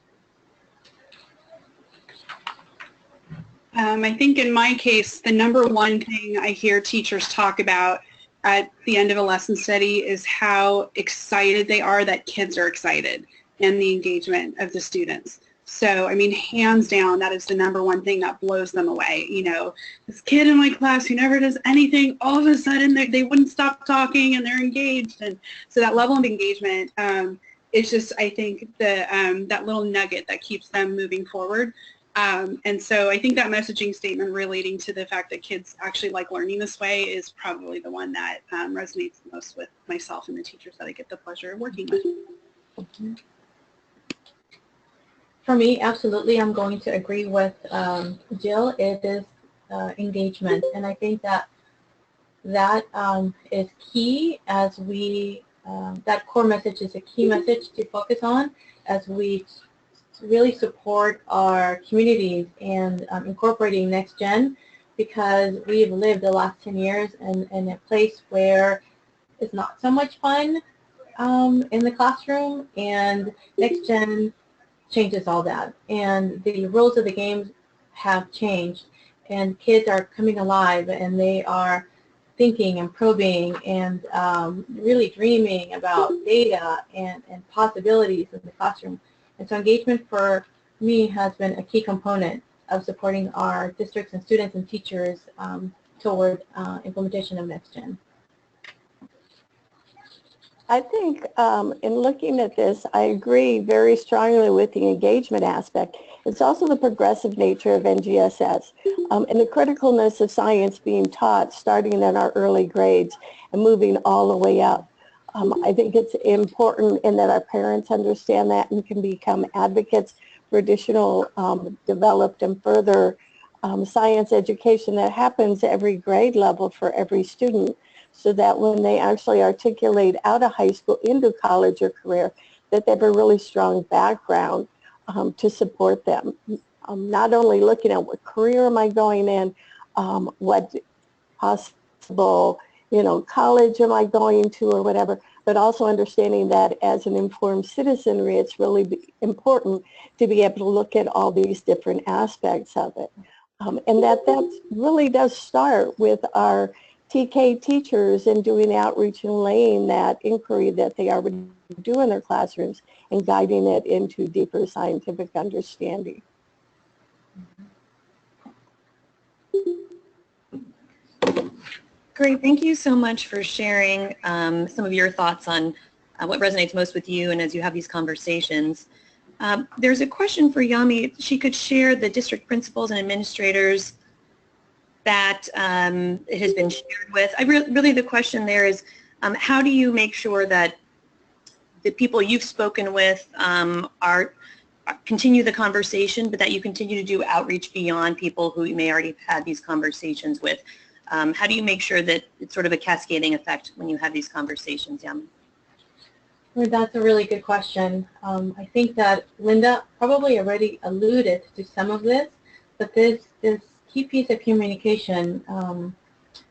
I think in my case, the number one thing I hear teachers talk about at the end of a lesson study is how excited they are that kids are excited and the engagement of the students. So, I mean, hands down, that is the number one thing that blows them away. You know, this kid in my class who never does anything, all of a sudden they wouldn't stop talking and they're engaged. And so that level of engagement is just, I think, that little nugget that keeps them moving forward. And so I think that messaging statement relating to the fact that kids actually like learning this way is probably the one that resonates the most with myself and the teachers that I get the pleasure of working with. Mm-hmm. For me, absolutely, I'm going to agree with Jill. It is engagement, and I think that is key as we, that core message is a key message to focus on as we really support our communities and incorporating next gen, because we've lived the last 10 years in a place where it's not so much fun in the classroom, and next gen changes all that, and the rules of the game have changed, and kids are coming alive, and they are thinking and probing and really dreaming about data and possibilities in the classroom. And so engagement for me has been a key component of supporting our districts and students and teachers toward implementation of NextGen. I think in looking at this, I agree very strongly with the engagement aspect. It's also the progressive nature of NGSS and the criticalness of science being taught starting in our early grades and moving all the way up. I think it's important in that our parents understand that and can become advocates for additional developed and further science education that happens at every grade level for every student, so that when they actually articulate out of high school into college or career, that they have a really strong background to support them. Not only looking at what career am I going in, what possible, college am I going to or whatever, but also understanding that as an informed citizenry, it's really important to be able to look at all these different aspects of it. And that really does start with our TK teachers and doing outreach and laying that inquiry that they already do in their classrooms and guiding it into deeper scientific understanding. Great, thank you so much for sharing some of your thoughts on what resonates most with you and as you have these conversations. There's a question for Yami. She could share the district principals and administrators that it has been shared with. Really the question there is, how do you make sure that the people you've spoken with continue the conversation, but that you continue to do outreach beyond people who you may already have had these conversations with? How do you make sure that it's sort of a cascading effect when you have these conversations, Yami? Well, that's a really good question. I think that Linda probably already alluded to some of this, but this key piece of communication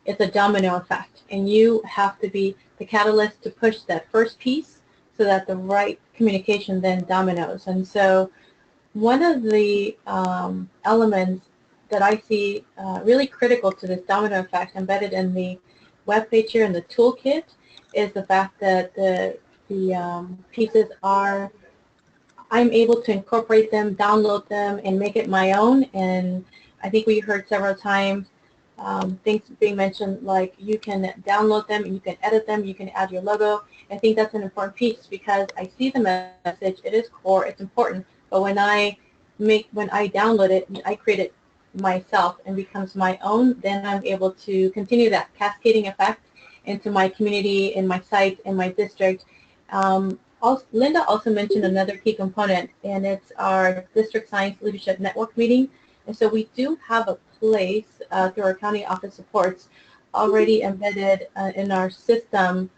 is a domino effect, and you have to be the catalyst to push that first piece so that the right communication then dominoes. And so one of the elements that I see really critical to this domino effect embedded in the web page here in the toolkit is the fact that the pieces are, I'm able to incorporate them, download them, and make it my own. And I think we heard several times things being mentioned like you can download them, you can edit them, you can add your logo. I think that's an important piece because I see the message, it is core, it's important, but when I download it, I create it myself and becomes my own, then I'm able to continue that cascading effect into my community, in my site, in my district. Linda also mentioned another key component, and it's our District Science Leadership Network meeting. And so we do have a place through our county office supports already embedded in our system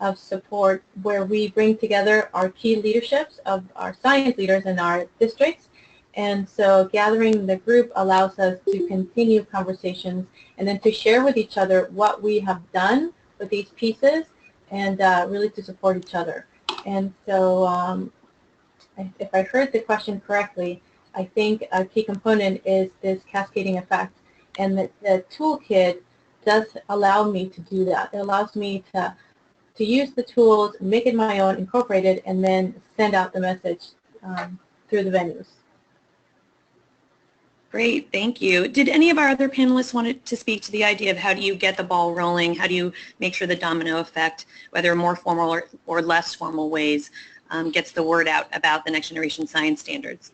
of support where we bring together our key leaderships of our science leaders in our districts. And so gathering the group allows us to continue conversations and then to share with each other what we have done with these pieces and really to support each other. And so if I heard the question correctly, I think a key component is this cascading effect. And the toolkit does allow me to do that. It allows me to use the tools, make it my own, incorporate it, and then send out the message through the venues. Great, thank you. Did any of our other panelists want to speak to the idea of how do you get the ball rolling? How do you make sure the domino effect, whether more formal or less formal ways, gets the word out about the next generation science standards?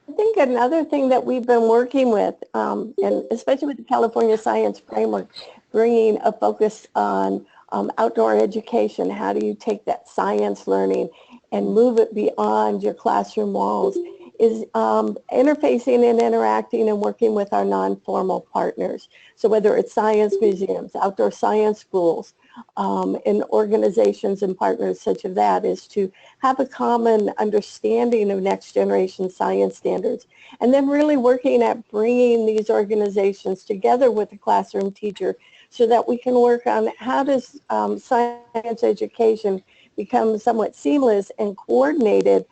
I think another thing that we've been working with, and especially with the California Science Framework, bringing a focus on outdoor education. How do you take that science learning and move it beyond your classroom walls? Is interfacing and interacting and working with our non-formal partners. So whether it's science museums, outdoor science schools, and organizations and partners such as that, is to have a common understanding of next generation science standards. And then really working at bringing these organizations together with the classroom teacher so that we can work on how does science education become somewhat seamless and coordinated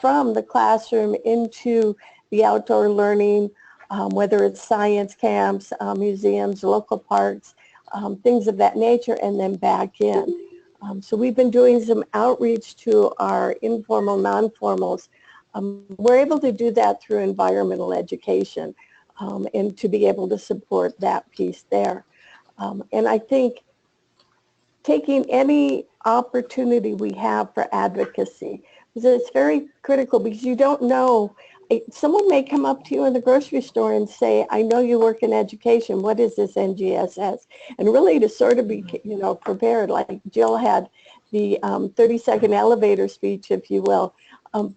from the classroom into the outdoor learning, whether it's science camps, museums, local parks, things of that nature, and then back in. So we've been doing some outreach to our informal, non-formals. We're able to do that through environmental education and to be able to support that piece there. And I think taking any opportunity we have for advocacy, because it's very critical because you don't know, someone may come up to you in the grocery store and say, I know you work in education, what is this NGSS? And really to sort of be, prepared, like Jill had the 30-second elevator speech, if you will,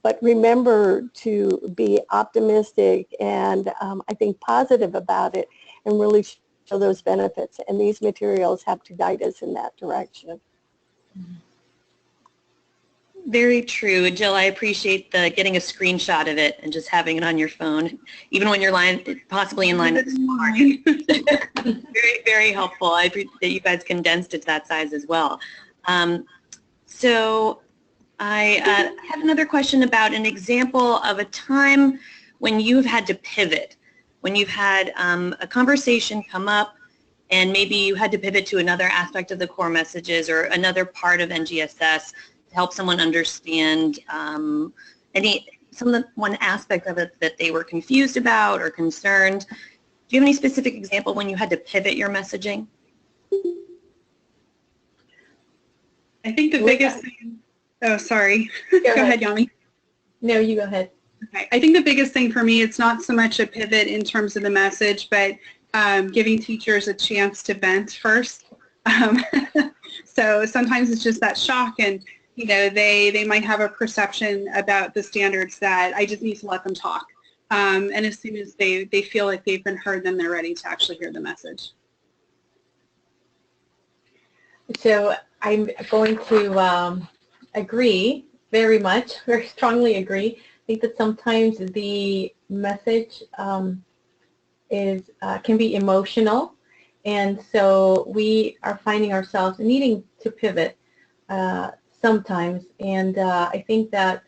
but remember to be optimistic and I think positive about it and really show those benefits. And these materials have to guide us in that direction. Very true. Jill, I appreciate the getting a screenshot of it and just having it on your phone, even when you're possibly in line at the store. Very, very helpful. I appreciate that you guys condensed it to that size as well. So I have another question about an example of a time when you've had to pivot, when you've had a conversation come up and maybe you had to pivot to another aspect of the core messages or another part of NGSS to help someone understand one aspect of it that they were confused about or concerned. Do you have any specific example when you had to pivot your messaging? I think the biggest thing, oh, sorry. Go ahead, Yami. No, you go ahead. Okay. I think the biggest thing for me, it's not so much a pivot in terms of the message, but giving teachers a chance to vent first. So sometimes it's just that shock and they might have a perception about the standards that I just need to let them talk. And as soon as they feel like they've been heard, then they're ready to actually hear the message. So I'm going to agree very much, very strongly agree. I think that sometimes the message can be emotional, and so we are finding ourselves needing to pivot sometimes. And I think that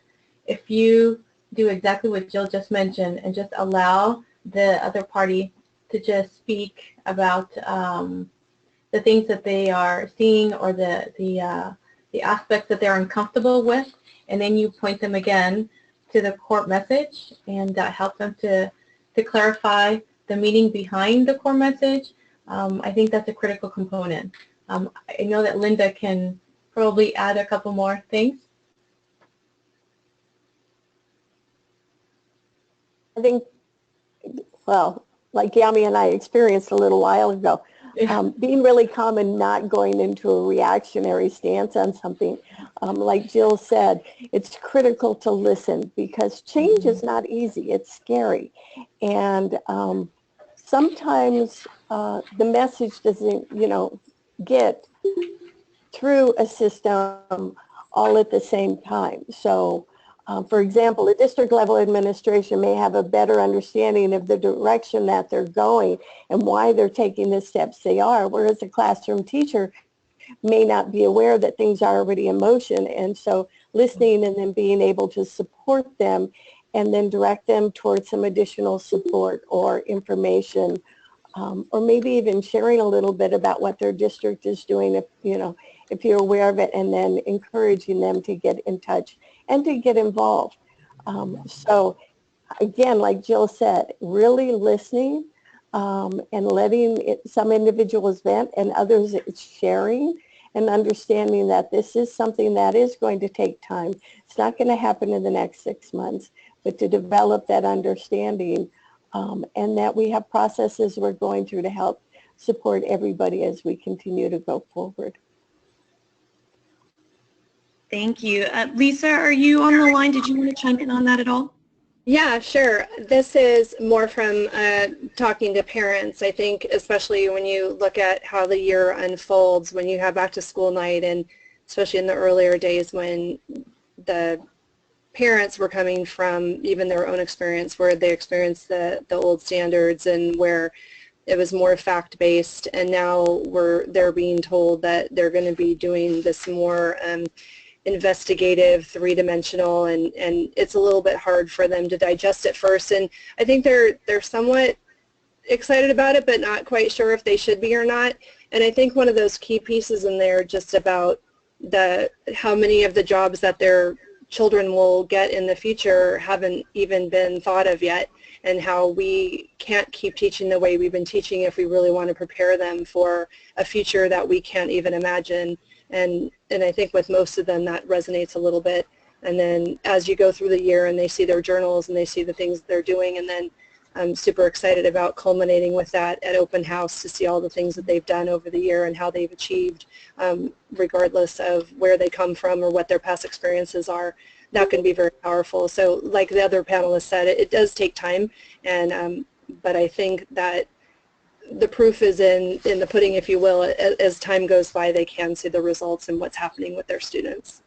if you do exactly what Jill just mentioned and just allow the other party to just speak about the things that they are seeing or the aspects that they're uncomfortable with, and then you point them again to the core message and help them to to clarify the meaning behind the core message, I think that's a critical component. I know that Linda can probably add a couple more things. I think, well, like Yami and I experienced a little while ago, being really calm and not going into a reactionary stance on something. Like Jill said, it's critical to listen because change is not easy. It's scary. And sometimes the message doesn't, get through a system all at the same time. So, for example, a district level administration may have a better understanding of the direction that they're going and why they're taking the steps they are, whereas a classroom teacher may not be aware that things are already in motion. And so listening and then being able to support them and then direct them towards some additional support or information, or maybe even sharing a little bit about what their district is doing if you're aware of it, and then encouraging them to get in touch and to get involved. So again, like Jill said, really listening and letting some individuals vent and others sharing and understanding that this is something that is going to take time. It's not going to happen in the next 6 months, but to develop that understanding and that we have processes we're going through to help support everybody as we continue to go forward. Thank you. Lisa, are you on the line? Did you want to chime in on that at all? Yeah, sure. This is more from talking to parents. I think especially when you look at how the year unfolds, when you have back to school night, and especially in the earlier days when the parents were coming from even their own experience where they experienced the old standards and where it was more fact-based, and now they're being told that they're going to be doing this more investigative, three-dimensional, and it's a little bit hard for them to digest at first. And I think they're somewhat excited about it, but not quite sure if they should be or not. And I think one of those key pieces in there just about how many of the jobs that their children will get in the future haven't even been thought of yet, and how we can't keep teaching the way we've been teaching if we really want to prepare them for a future that we can't even imagine. And I think with most of them that resonates a little bit. And then as you go through the year and they see their journals and they see the things they're doing, and then I'm super excited about culminating with that at open house to see all the things that they've done over the year and how they've achieved, regardless of where they come from or what their past experiences are. That can be very powerful. So like the other panelists said, it does take time, and but I think that the proof is in the pudding, if you will. As time goes by, they can see the results and what's happening with their students.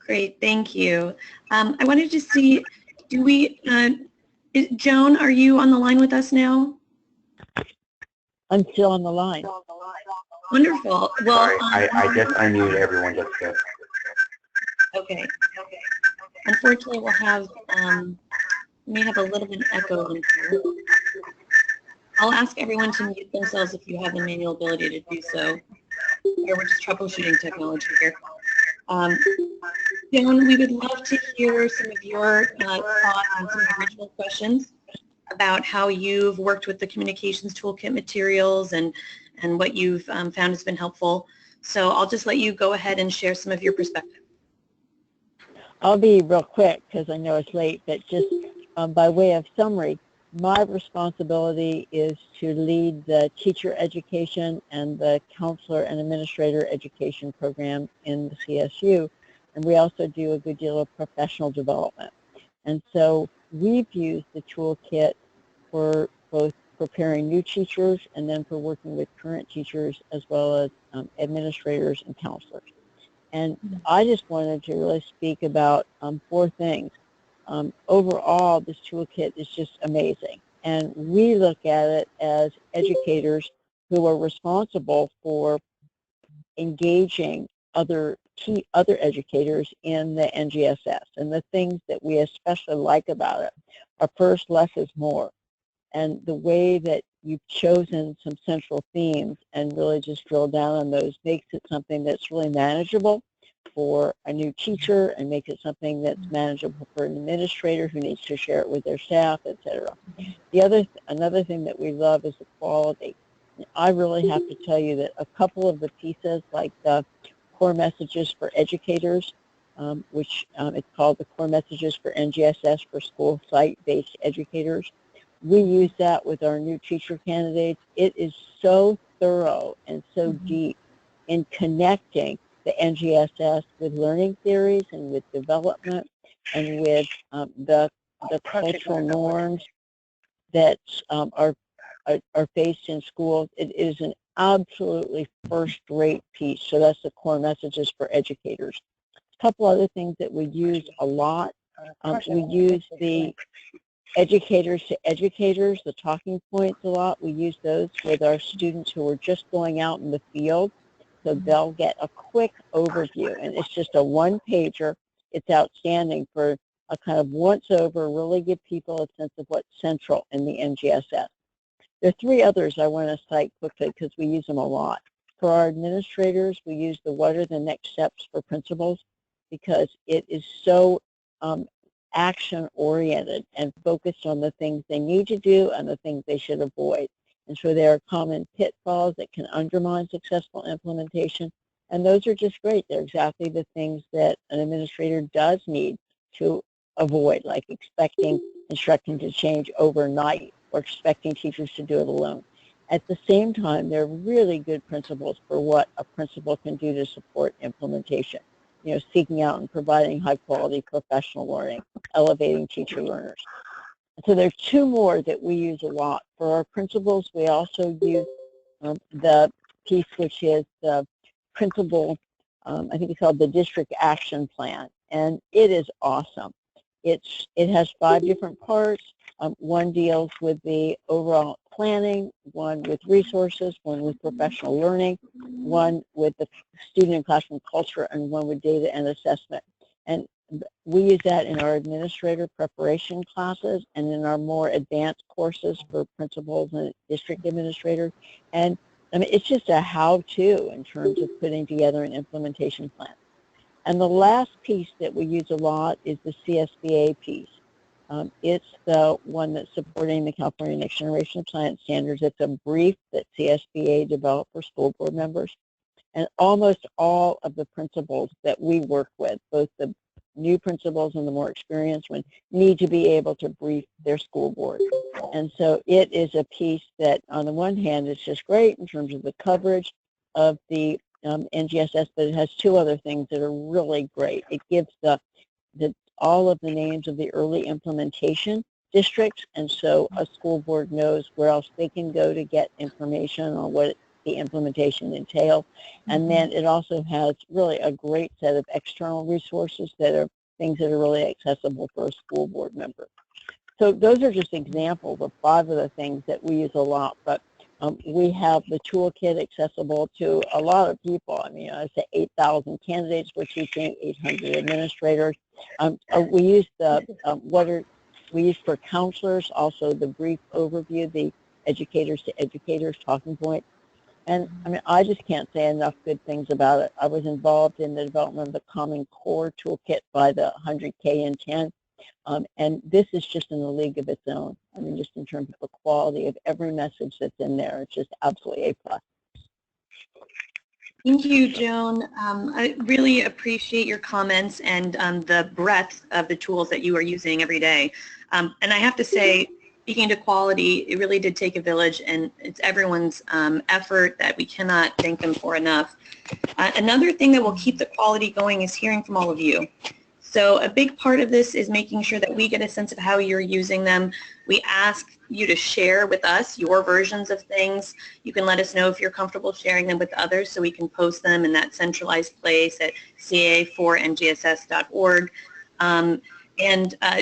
Great, thank you. I wanted to see, Joan, are you on the line with us now? I'm still on the line. Wonderful. Well, sorry, I just unmuted everyone just to. Okay. Unfortunately, we'll have may have a little bit of echo in here. I'll ask everyone to mute themselves if you have the manual ability to do so. We're just troubleshooting technology here. Joan, we would love to hear some of your thoughts on some of the original questions about how you've worked with the Communications Toolkit materials and what you've found has been helpful. So I'll just let you go ahead and share some of your perspective. I'll be real quick because I know it's late, but just by way of summary, my responsibility is to lead the teacher education and the counselor and administrator education program in the CSU, and we also do a good deal of professional development. And so we've used the toolkit for both preparing new teachers and then for working with current teachers as well as administrators and counselors. And I just wanted to really speak about 4 things. Overall, this toolkit is just amazing. And we look at it as educators who are responsible for engaging other educators in the NGSS. And the things that we especially like about it are first, less is more. And the way that you've chosen some central themes and really just drill down on those makes it something that's really manageable for a new teacher and make it something that's manageable for an administrator who needs to share it with their staff, etc. Another thing that we love is the quality. I really have to tell you that a couple of the pieces, like the core messages for educators, which it's called the core messages for NGSS for school site-based educators. We use that with our new teacher candidates. It is so thorough and so deep in connecting the NGSS with learning theories and with development and with the cultural norms that are faced in schools. It is an absolutely first-rate piece. So that's the core messages for educators. A couple other things that we use a lot. We use the educators to educators, the talking points a lot. We use those with our students who are just going out in the field. So they'll get a quick overview, and it's just a one-pager. It's outstanding for a kind of once-over, really give people a sense of what's central in the NGSS. There are three others I want to cite quickly because we use them a lot. For our administrators, we use the what are the next steps for principals because it is so action-oriented and focused on the things they need to do and the things they should avoid. And so there are common pitfalls that can undermine successful implementation, and those are just great. They're exactly the things that an administrator does need to avoid, like expecting instruction to change overnight or expecting teachers to do it alone. At the same time, they're really good principles for what a principal can do to support implementation. You know, seeking out and providing high-quality professional learning, elevating teacher learners. So there are two more that we use a lot. For our principals, we also use the piece which is the principal, I think it's called the District Action Plan, and it is awesome. It has 5 different parts. One deals with the overall planning, one with resources, one with professional learning, one with the student and classroom culture, and one with data and assessment. And we use that in our administrator preparation classes and in our more advanced courses for principals and district administrators. And I mean, it's just a how-to in terms of putting together an implementation plan. And the last piece that we use a lot is the CSBA piece. It's the one that's supporting the California Next Generation of Science Standards. It's a brief that CSBA developed for school board members. And almost all of the principals that we work with, both the new principals and the more experienced ones, need to be able to brief their school board. And so it is a piece that, on the one hand, is just great in terms of the coverage of the NGSS, but it has 2 other things that are really great. It gives all of the names of the early implementation districts, and so a school board knows where else they can go to get information on what the implementation entails. And then it also has really a great set of external resources that are things that are really accessible for a school board member. So those are just examples of 5 of the things that we use a lot, but we have the toolkit accessible to a lot of people. I mean, I say 8,000 candidates we're teaching, 800 administrators. We use we use for counselors also the brief overview, the educators to educators talking point. And I mean, I just can't say enough good things about it. I was involved in the development of the Common Core Toolkit by the 100K in 10. And this is just in a league of its own. I mean, just in terms of the quality of every message that's in there, it's just absolutely A+. Thank you, Joan. I really appreciate your comments and the breadth of the tools that you are using every day. And I have to say, speaking to quality, it really did take a village, and it's everyone's effort that we cannot thank them for enough. Another thing that will keep the quality going is hearing from all of you. So a big part of this is making sure that we get a sense of how you're using them. We ask you to share with us your versions of things. You can let us know if you're comfortable sharing them with others so we can post them in that centralized place at CA4NGSS.org.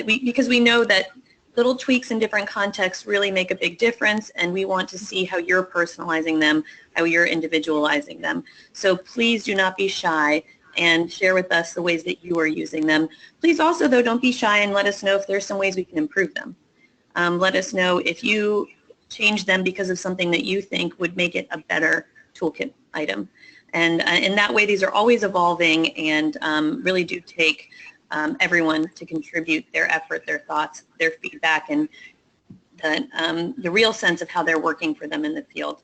Because we know that little tweaks in different contexts really make a big difference, and we want to see how you're personalizing them, how you're individualizing them. So please do not be shy and share with us the ways that you are using them. Please also, though, don't be shy and let us know if there's some ways we can improve them. Let us know if you change them because of something that you think would make it a better toolkit item. And in that way, these are always evolving and really do take everyone to contribute their effort, their thoughts, their feedback, and the real sense of how they're working for them in the field.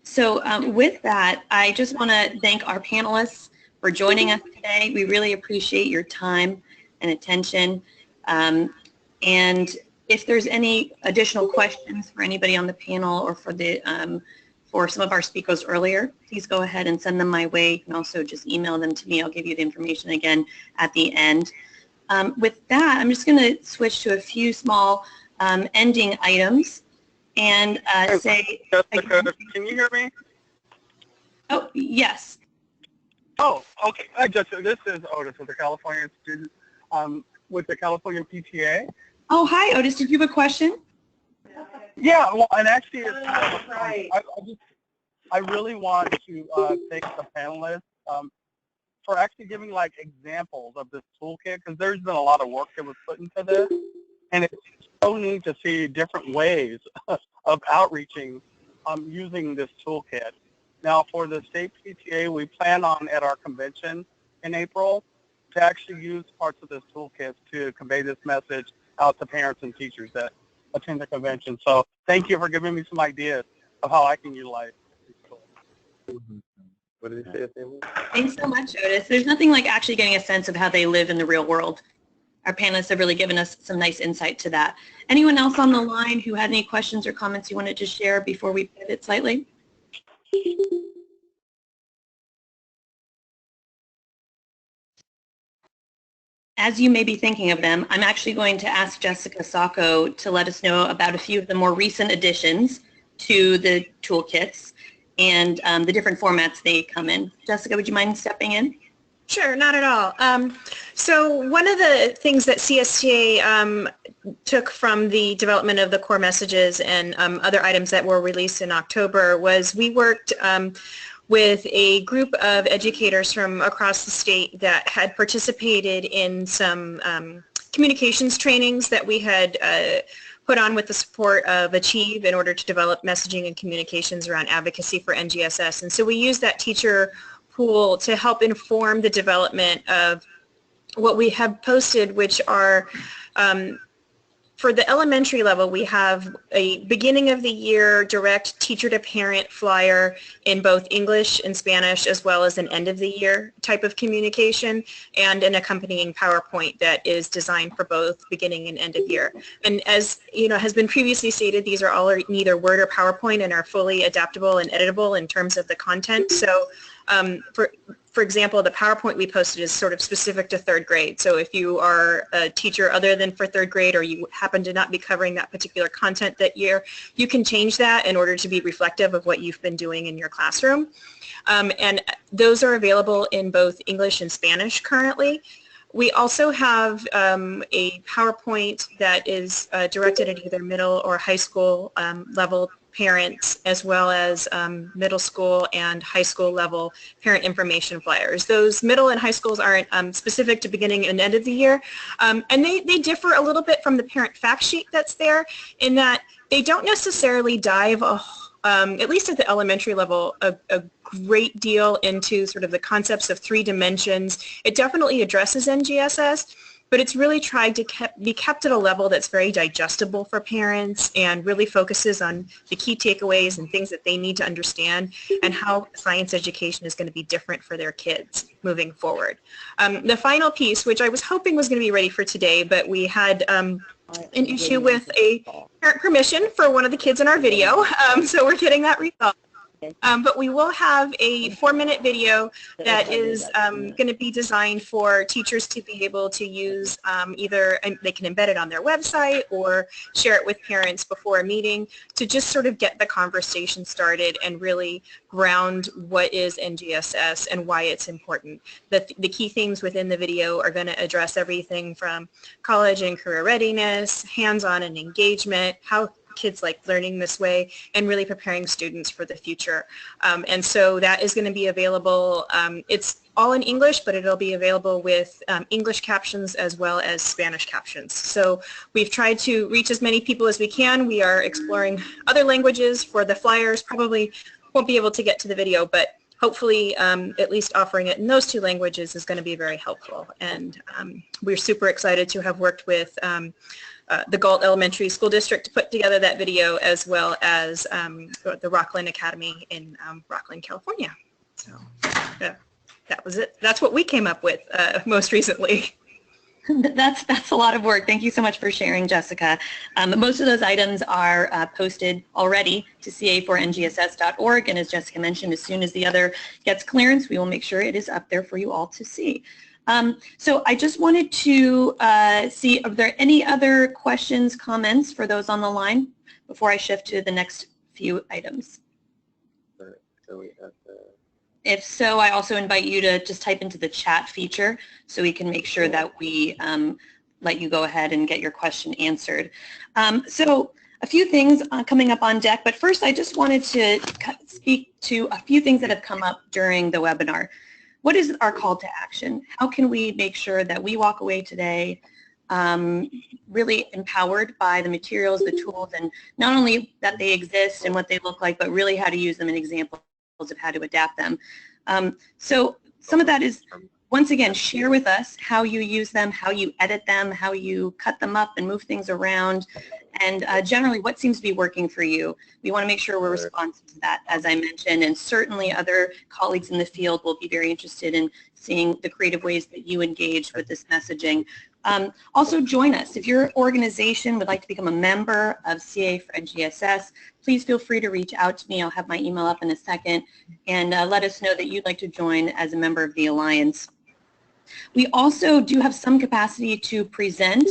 So with that, I just want to thank our panelists for joining us today. We really appreciate your time and attention. And if there's any additional questions for anybody on the panel or for some of our speakers earlier, please go ahead and send them my way. You can also just email them to me. I'll give you the information again at the end. With that, I'm just going to switch to a few small ending items and say... Jessica, can you hear me? Oh, yes. Oh, okay. Hi, Jessica. This is Otis with the California student, with the California PTA. Oh, hi, Otis. Did you have a question? Yeah, well, and actually, it's, I really want to thank the panelists for actually giving like examples of this toolkit, because there's been a lot of work that was put into this, and it's so neat to see different ways of outreaching using this toolkit. Now, for the state PTA, we plan on at our convention in April to actually use parts of this toolkit to convey this message out to parents and teachers that attend the convention. So thank you for giving me some ideas of how I can utilize these tools. What did he say? Thanks so much, Otis. There's nothing like actually getting a sense of how they live in the real world. Our panelists have really given us some nice insight to that. Anyone else on the line who had any questions or comments you wanted to share before we pivot slightly? As you may be thinking of them, I'm actually going to ask Jessica Sacco to let us know about a few of the more recent additions to the toolkits and the different formats they come in. Jessica, would you mind stepping in? Sure, not at all. So one of the things that CSTA took from the development of the core messages and other items that were released in October was we worked with a group of educators from across the state that had participated in some communications trainings that we had put on with the support of Achieve in order to develop messaging and communications around advocacy for NGSS. And so we used that teacher pool to help inform the development of what we have posted, which are for the elementary level, we have a beginning of the year direct teacher to parent flyer in both English and Spanish, as well as an end of the year type of communication, and an accompanying PowerPoint that is designed for both beginning and end of year. And as you know, has been previously stated, these are all neither Word or PowerPoint and are fully adaptable and editable in terms of the content. So for example, the PowerPoint we posted is sort of specific to third grade. So if you are a teacher other than for third grade, or you happen to not be covering that particular content that year, you can change that in order to be reflective of what you've been doing in your classroom. And those are available in both English and Spanish currently. We also have a PowerPoint that is directed at either middle or high school level parents, as well as middle school and high school level parent information flyers. Those middle and high schools aren't specific to beginning and end of the year, and they differ a little bit from the parent fact sheet that's there in that they don't necessarily dive, at least at the elementary level, a great deal into sort of the concepts of 3 dimensions. It definitely addresses NGSS, but it's really tried to be kept at a level that's very digestible for parents and really focuses on the key takeaways and things that they need to understand and how science education is going to be different for their kids moving forward. The final piece, which I was hoping was going to be ready for today, but we had an issue with a parent permission for one of the kids in our video, so we're getting that resolved. But we will have a 4-minute video that is going to be designed for teachers to be able to use either, they can embed it on their website or share it with parents before a meeting to just sort of get the conversation started and really ground what is NGSS and why it's important. The key themes within the video are going to address everything from college and career readiness, hands-on and engagement, how kids like learning this way, and really preparing students for the future. And so that is going to be available. It's all in English, but it'll be available with English captions as well as Spanish captions. So we've tried to reach as many people as we can. We are exploring other languages for the flyers. Probably won't be able to get to the video, but hopefully at least offering it in those two languages is going to be very helpful. And we're super excited to have worked with the GALT Elementary School District to put together that video, as well as the Rockland Academy in Rockland, California. So yeah, that was it. That's what we came up with most recently. That's a lot of work. Thank you so much for sharing, Jessica. Most of those items are posted already to CA4NGSS.org, and as Jessica mentioned, as soon as the other gets clearance, we will make sure it is up there for you all to see. So I just wanted to see, are there any other questions, comments for those on the line before I shift to the next few items? If so, I also invite you to just type into the chat feature so we can make sure that we let you go ahead and get your question answered. So a few things coming up on deck, but first I just wanted to speak to a few things that have come up during the webinar. What is our call to action? How can we make sure that we walk away today really empowered by the materials, the tools, and not only that they exist and what they look like, but really how to use them and examples of how to adapt them. So some of that is, once again, share with us how you use them, how you edit them, how you cut them up and move things around, and generally what seems to be working for you. We want to make sure we're responsive to that, as I mentioned, and certainly other colleagues in the field will be very interested in seeing the creative ways that you engage with this messaging. Also join us. If your organization would like to become a member of CA4NGSS, please feel free to reach out to me. I'll have my email up in a second, and let us know that you'd like to join as a member of the Alliance. We also do have some capacity to present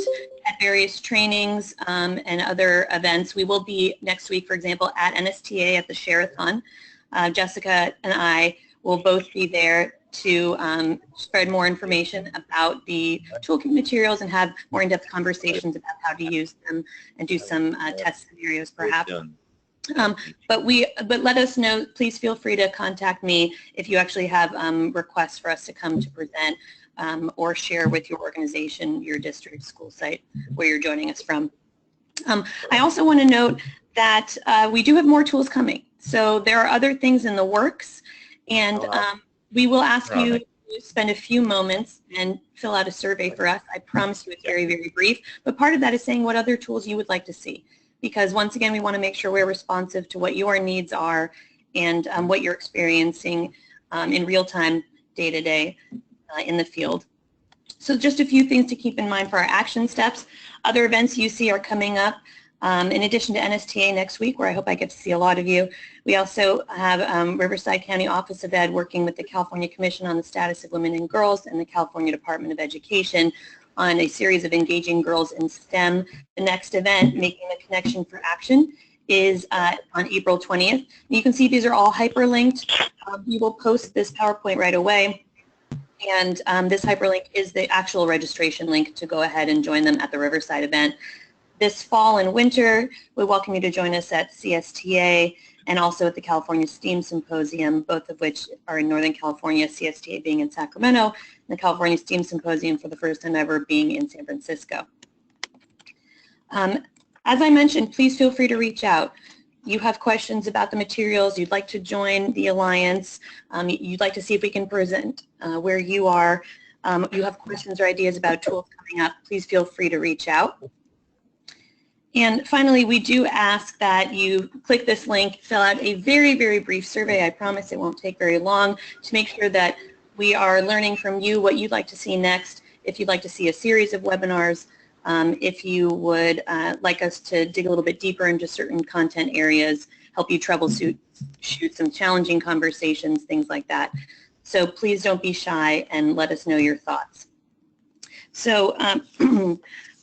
at various trainings and other events. We will be next week, for example, at NSTA at the Share-a-thon. Jessica and I will both be there to spread more information about the toolkit materials and have more in-depth conversations about how to use them and do some test scenarios perhaps. But let us know, please feel free to contact me if you actually have requests for us to come to present or share with your organization, your district, school site, where you're joining us from. I also want to note that we do have more tools coming. So there are other things in the works, and we will ask you to spend a few moments and fill out a survey for us. I promise you it's very, very brief, but part of that is saying what other tools you would like to see. Because once again, we want to make sure we're responsive to what your needs are and what you're experiencing in real time, day to day in the field. So just a few things to keep in mind for our action steps. Other events you see are coming up. In addition to NSTA next week, where I hope I get to see a lot of you, we also have Riverside County Office of Ed working with the California Commission on the Status of Women and Girls and the California Department of Education on a series of Engaging Girls in STEM. The next event, Making the Connection for Action, is on April 20th. You can see these are all hyperlinked. We will post this PowerPoint right away. And this hyperlink is the actual registration link to go ahead and join them at the Riverside event. This fall and winter, we welcome you to join us at CSTA and also at the California STEAM Symposium, both of which are in Northern California, CSTA being in Sacramento, and the California STEAM Symposium for the first time ever being in San Francisco. As I mentioned, please feel free to reach out. You have questions about the materials, you'd like to join the Alliance, you'd like to see if we can present where you are, you have questions or ideas about tools coming up, please feel free to reach out. And finally, we do ask that you click this link, fill out a very, very brief survey. I promise it won't take very long to make sure that we are learning from you what you'd like to see next. If you'd like to see a series of webinars, if you would like us to dig a little bit deeper into certain content areas, help you troubleshoot some challenging conversations, things like that. So please don't be shy and let us know your thoughts. So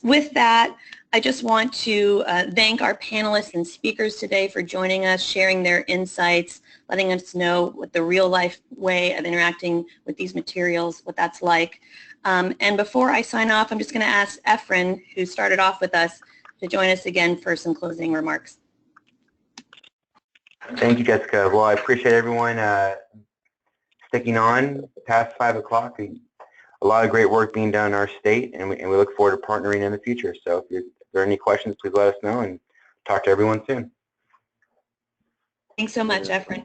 with that, I just want to thank our panelists and speakers today for joining us, sharing their insights, letting us know what the real life way of interacting with these materials, what that's like. And before I sign off, I'm just going to ask Efren, who started off with us, to join us again for some closing remarks. Thank you, Jessica. Well, I appreciate everyone sticking on past 5 o'clock. A lot of great work being done in our state, and we look forward to partnering in the future. So if there are any questions, please let us know, and talk to everyone soon. Thanks so much, Efren.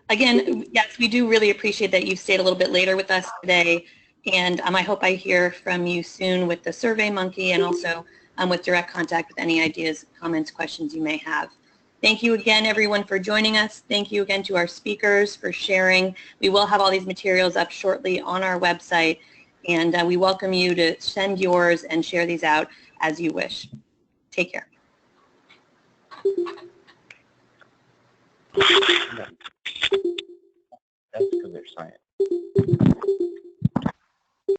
Again, yes, we do really appreciate that you've stayed a little bit later with us today. And I hope I hear from you soon with the SurveyMonkey and also with direct contact with any ideas, comments, questions you may have. Thank you again, everyone, for joining us. Thank you again to our speakers for sharing. We will have all these materials up shortly on our website, and we welcome you to send yours and share these out as you wish. Take care. That's because they're science.